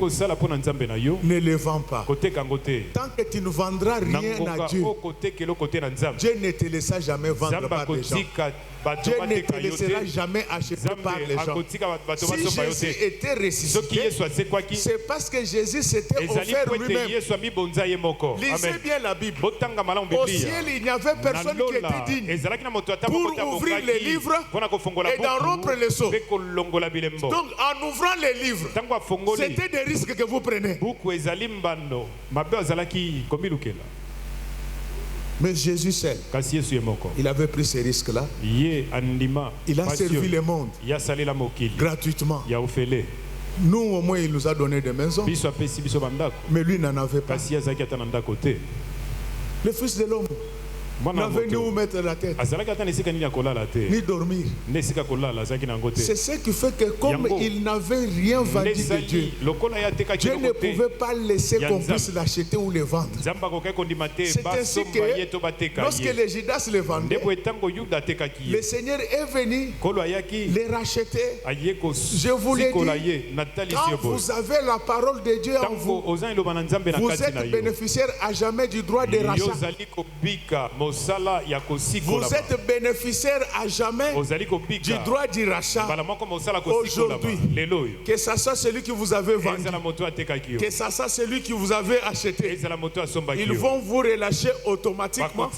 ne le vends pas. Tant que tu ne vendras rien à Dieu, Dieu ne te laissera jamais vendre par les gens. Dieu ne te laissera jamais acheter par les gens. Si Jésus était ressuscité, c'est parce que Jésus s'était offert lui-même. Lisez bien la Bible. Au ciel, il n'y avait personne qui était digne pour ouvrir les livres et d'en rompre les sceaux. Donc, en ouvrant les livres, c'était des risques que vous prenez. Mais Jésus seul, il avait pris ces risques-là. Il a servi le monde gratuitement. Nous, au moins, il nous a donné des maisons. Mais lui n'en avait pas. Le Fils de l'homme n'avait ni où mettre la tête, ni dormir. C'est ce qui fait que comme il n'avait rien vendu de Dieu, Dieu ne pouvait pas laisser qu'on puisse l'acheter ou le vendre. C'est ainsi que lorsque les Judas le vendaient, le Seigneur est venu les racheter. Je vous l'ai dit, quand vous avez la parole de Dieu en vous, vous êtes bénéficiaire à jamais du droit de rachat. Vous êtes bénéficiaire à jamais du droit du rachat. Aujourd'hui, que ça soit celui qui vous avait vendu, que ça soit celui qui vous avait acheté, ils vont vous relâcher automatiquement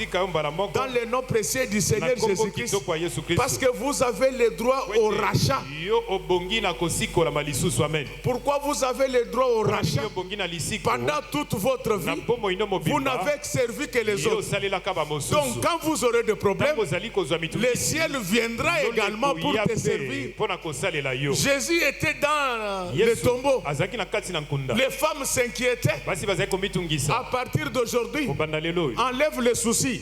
dans le nom précieux du Seigneur Jésus-Christ, parce que vous avez le droit au rachat. Pourquoi vous avez le droit au rachat? Pendant toute votre vie, vous n'avez servi que les autres. Donc quand vous aurez des problèmes, le ciel viendra également pour te servir. Jésus était dans le tombeau. Les femmes s'inquiétaient. À partir d'aujourd'hui, enlève les soucis.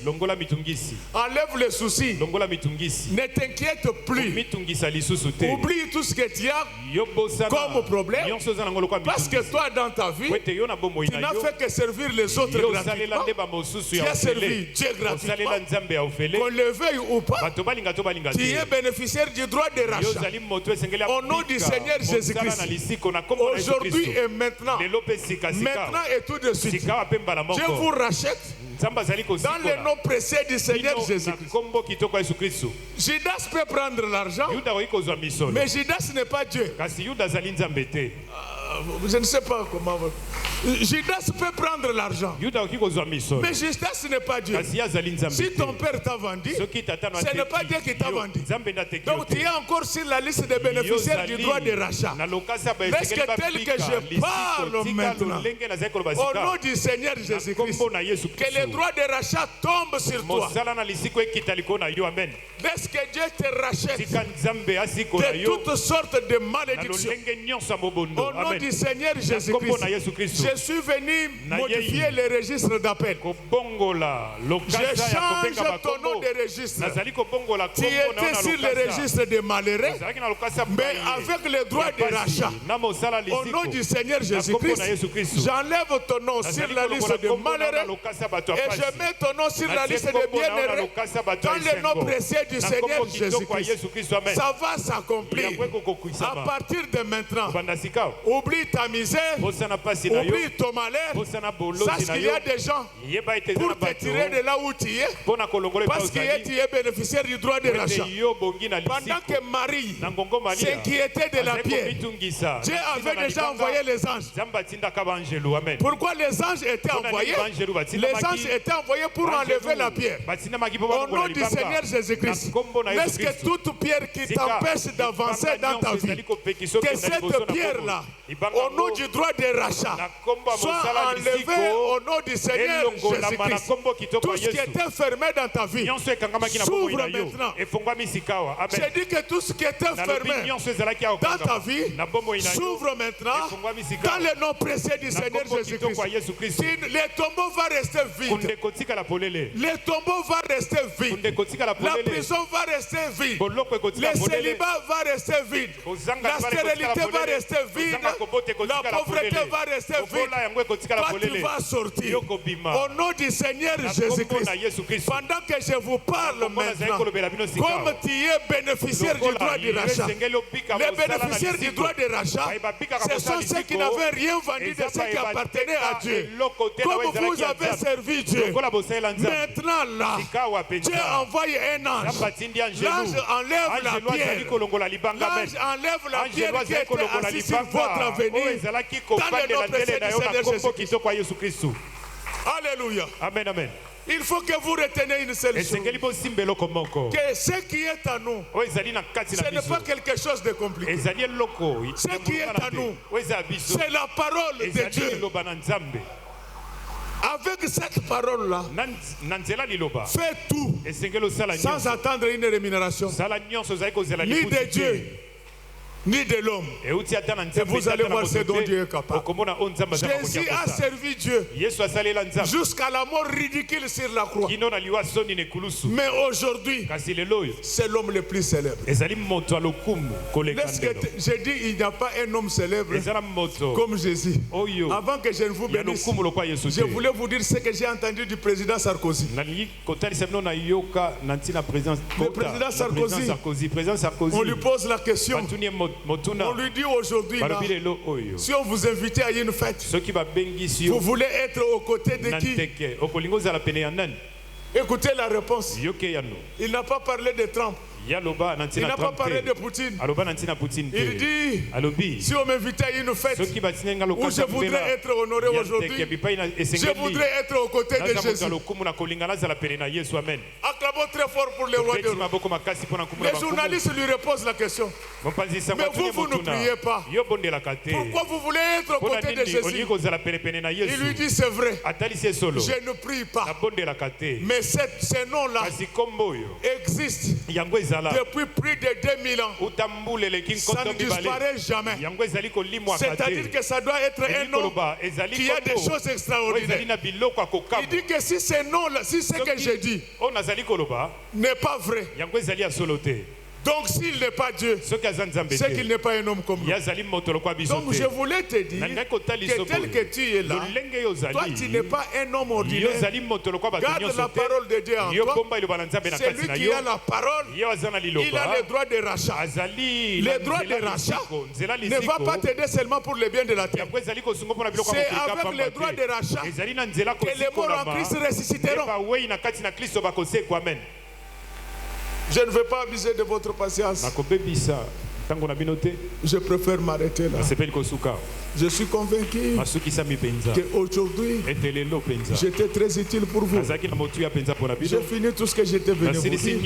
Enlève les soucis. Ne t'inquiète plus. Oublie tout ce que tu as comme problème. Parce que toi, dans ta vie, tu n'as fait que servir les autres gratuitement. Tu as servi Dieu gratuitement. Qu'on le veuille ou pas, tu es bénéficiaire du droit de rachat. Au nom du Seigneur Jésus-Christ. Aujourd'hui et maintenant. Maintenant et tout de suite. Je vous rachète dans le nom précieux du Seigneur Jésus-Christ. Judas peut prendre l'argent, mais Judas n'est pas Dieu. Je ne sais pas comment. Judas peut prendre l'argent, mais Judas n'est pas Dieu. Si ton père t'a vendu, ce n'est pas Dieu qui t'a vendu. Donc tu es encore sur la liste des bénéficiaires du droit de rachat. Est-ce que tel que je parle maintenant, au nom du Seigneur Jésus-Christ, que le droit de rachat tombe sur toi. Est-ce que Dieu te rachète de toutes sortes de malédictions. Au nom du Seigneur Jésus-Christ, je suis venu modifier les registres d'appel. Je change ton nom de registre. Tu étais sur les registres des malheureux, mais avec le droit de rachat. Au nom du Seigneur Jésus-Christ, j'enlève ton nom sur la liste des malheureux et je mets ton nom sur la liste des bienheureux dans le nom précieux du Seigneur Jésus-Christ. Ça va s'accomplir à partir de maintenant. Oublie ta misère, oublie ton malheur. Sache qu'il y a des gens pour te tirer de là où tu es, parce que tu es bénéficiaire du droit de rachat. Pendant que Marie s'inquiétait de la pierre, Dieu avait déjà envoyé les anges. Pourquoi les anges étaient envoyés? Les anges étaient envoyés pour enlever la pierre. Au nom du Seigneur Jésus-Christ, est-ce que toute pierre qui t'empêche d'avancer dans ta vie, que cette pierre-là, au nom du droit de rachat, soit enlevée au nom du Seigneur Jésus-Christ? Tout ce qui était fermé dans ta vie s'ouvre maintenant. J'ai dit que tout ce qui était fermé dans ta vie s'ouvre maintenant dans le nom précieux du Seigneur Jésus-Christ. Le tombeau va rester vide. Le tombeau va rester vide. La prison va rester vide. Le célibat va rester vide. La stérilité va rester vide. La pauvreté va rester vide. Toi, tu vas sortir. Au nom du Seigneur Jésus-Christ. Pendant que je vous parle maintenant, comme tu es bénéficiaire du droit de rachat, les bénéficiaires du droit de rachat, ce sont ceux qui n'avaient rien vendu de ce qui appartenait à Dieu. Comme vous avez servi Dieu, maintenant là, Dieu envoie un ange. L'ange enlève la pierre. L'ange enlève la pierre qui était assise sur votre avenir dans le nom précieux du Seigneur Jésus-Christ. Alléluia. Amen, amen. Il faut que vous reteniez une seule chose. Que ce qui est à nous, ce n'est pas quelque chose de compliqué. Ce qui est à nous, c'est la parole de Dieu. Avec cette parole-là, fais tout sans attendre une rémunération, ni de Dieu, ni de l'homme. Et vous allez voir ce dont Dieu est capable. Jésus a servi Dieu jusqu'à la mort ridicule sur la croix. Mais aujourd'hui, c'est l'homme le plus célèbre. J'ai dit il n'y a pas un homme célèbre comme Jésus. Avant que je ne vous bénisse, je voulais vous dire ce que j'ai entendu du président Sarkozy. Le président Sarkozy, on lui pose la question. On lui dit aujourd'hui, si on vous invite à une fête, vous voulez être aux côtés de qui? Écoutez la réponse. Il n'a pas parlé de Trump. Il n'a pas parlé de Poutine. Il dit, si on m'invitait à une fête où je voudrais être honoré aujourd'hui, je voudrais être aux côtés de Jésus. Acclamons très fort pour le roi de Rome. Les journalistes lui reposent la question. Mais vous ne priez pas. Pourquoi vous voulez être aux côtés de Jésus? Il lui dit, c'est vrai. Je ne prie pas. Mais ces noms-là existent depuis plus de 2000 ans. Ça ne disparaît jamais. C'est-à-dire que ça doit être un nom qui a des choses extraordinaires. Il dit que si ces noms-là, si ce que j'ai dit n'est pas vrai, donc s'il n'est pas Dieu, c'est qu'il n'est pas un homme comme nous. Donc je voulais te dire que tel que tu es là, toi tu n'es pas un homme ordinaire. Garde la parole de Dieu en toi. C'est lui qui a la parole. Il a le droit de rachat. Le droit de rachat ne va pas t'aider seulement pour le bien de la terre. C'est avec le droit de rachat que les morts en Christ ressusciteront. Je ne veux pas abuser de votre patience. Je préfère m'arrêter là. Je suis convaincu qu'aujourd'hui, j'étais très utile pour vous. J'ai fini tout ce que j'étais venu vous dire.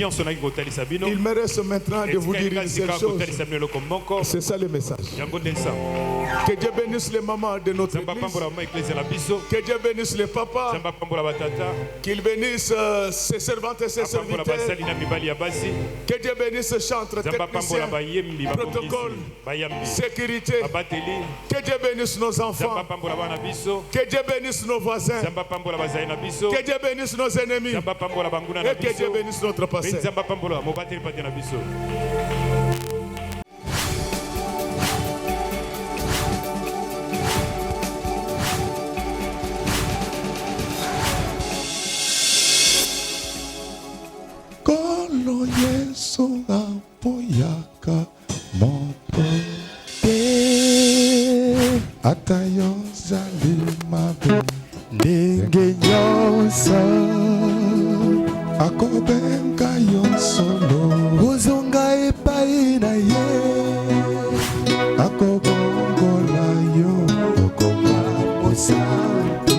Il me reste maintenant de vous dire une seule chose. C'est ça le message. Que Dieu bénisse les mamans de notre église. Que Dieu bénisse les papas. Qu'il bénisse ses servantes et ses serviteurs. Que Dieu bénisse chantres, techniciens, protocole, sécurité. Que Dieu bénisse nos enfants. Que Dieu bénisse nos voisins. Que Dieu bénisse nos ennemis. Et que Dieu bénisse notre passé. Kolo Yesu apoyaka moto te atayo zalimabe ndenge nyonso akobenga yo solo ozonga epai na ye akobongola yo okoma mosantu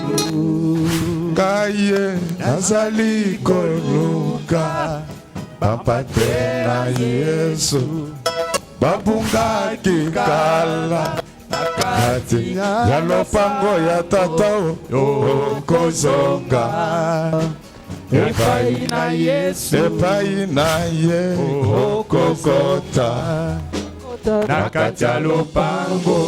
kaye nazali koluka bapate na Yesu babungaki kala nakati ya lopango ya tata okozonga epai na Yesu epai na ye okokota nakati ya lopango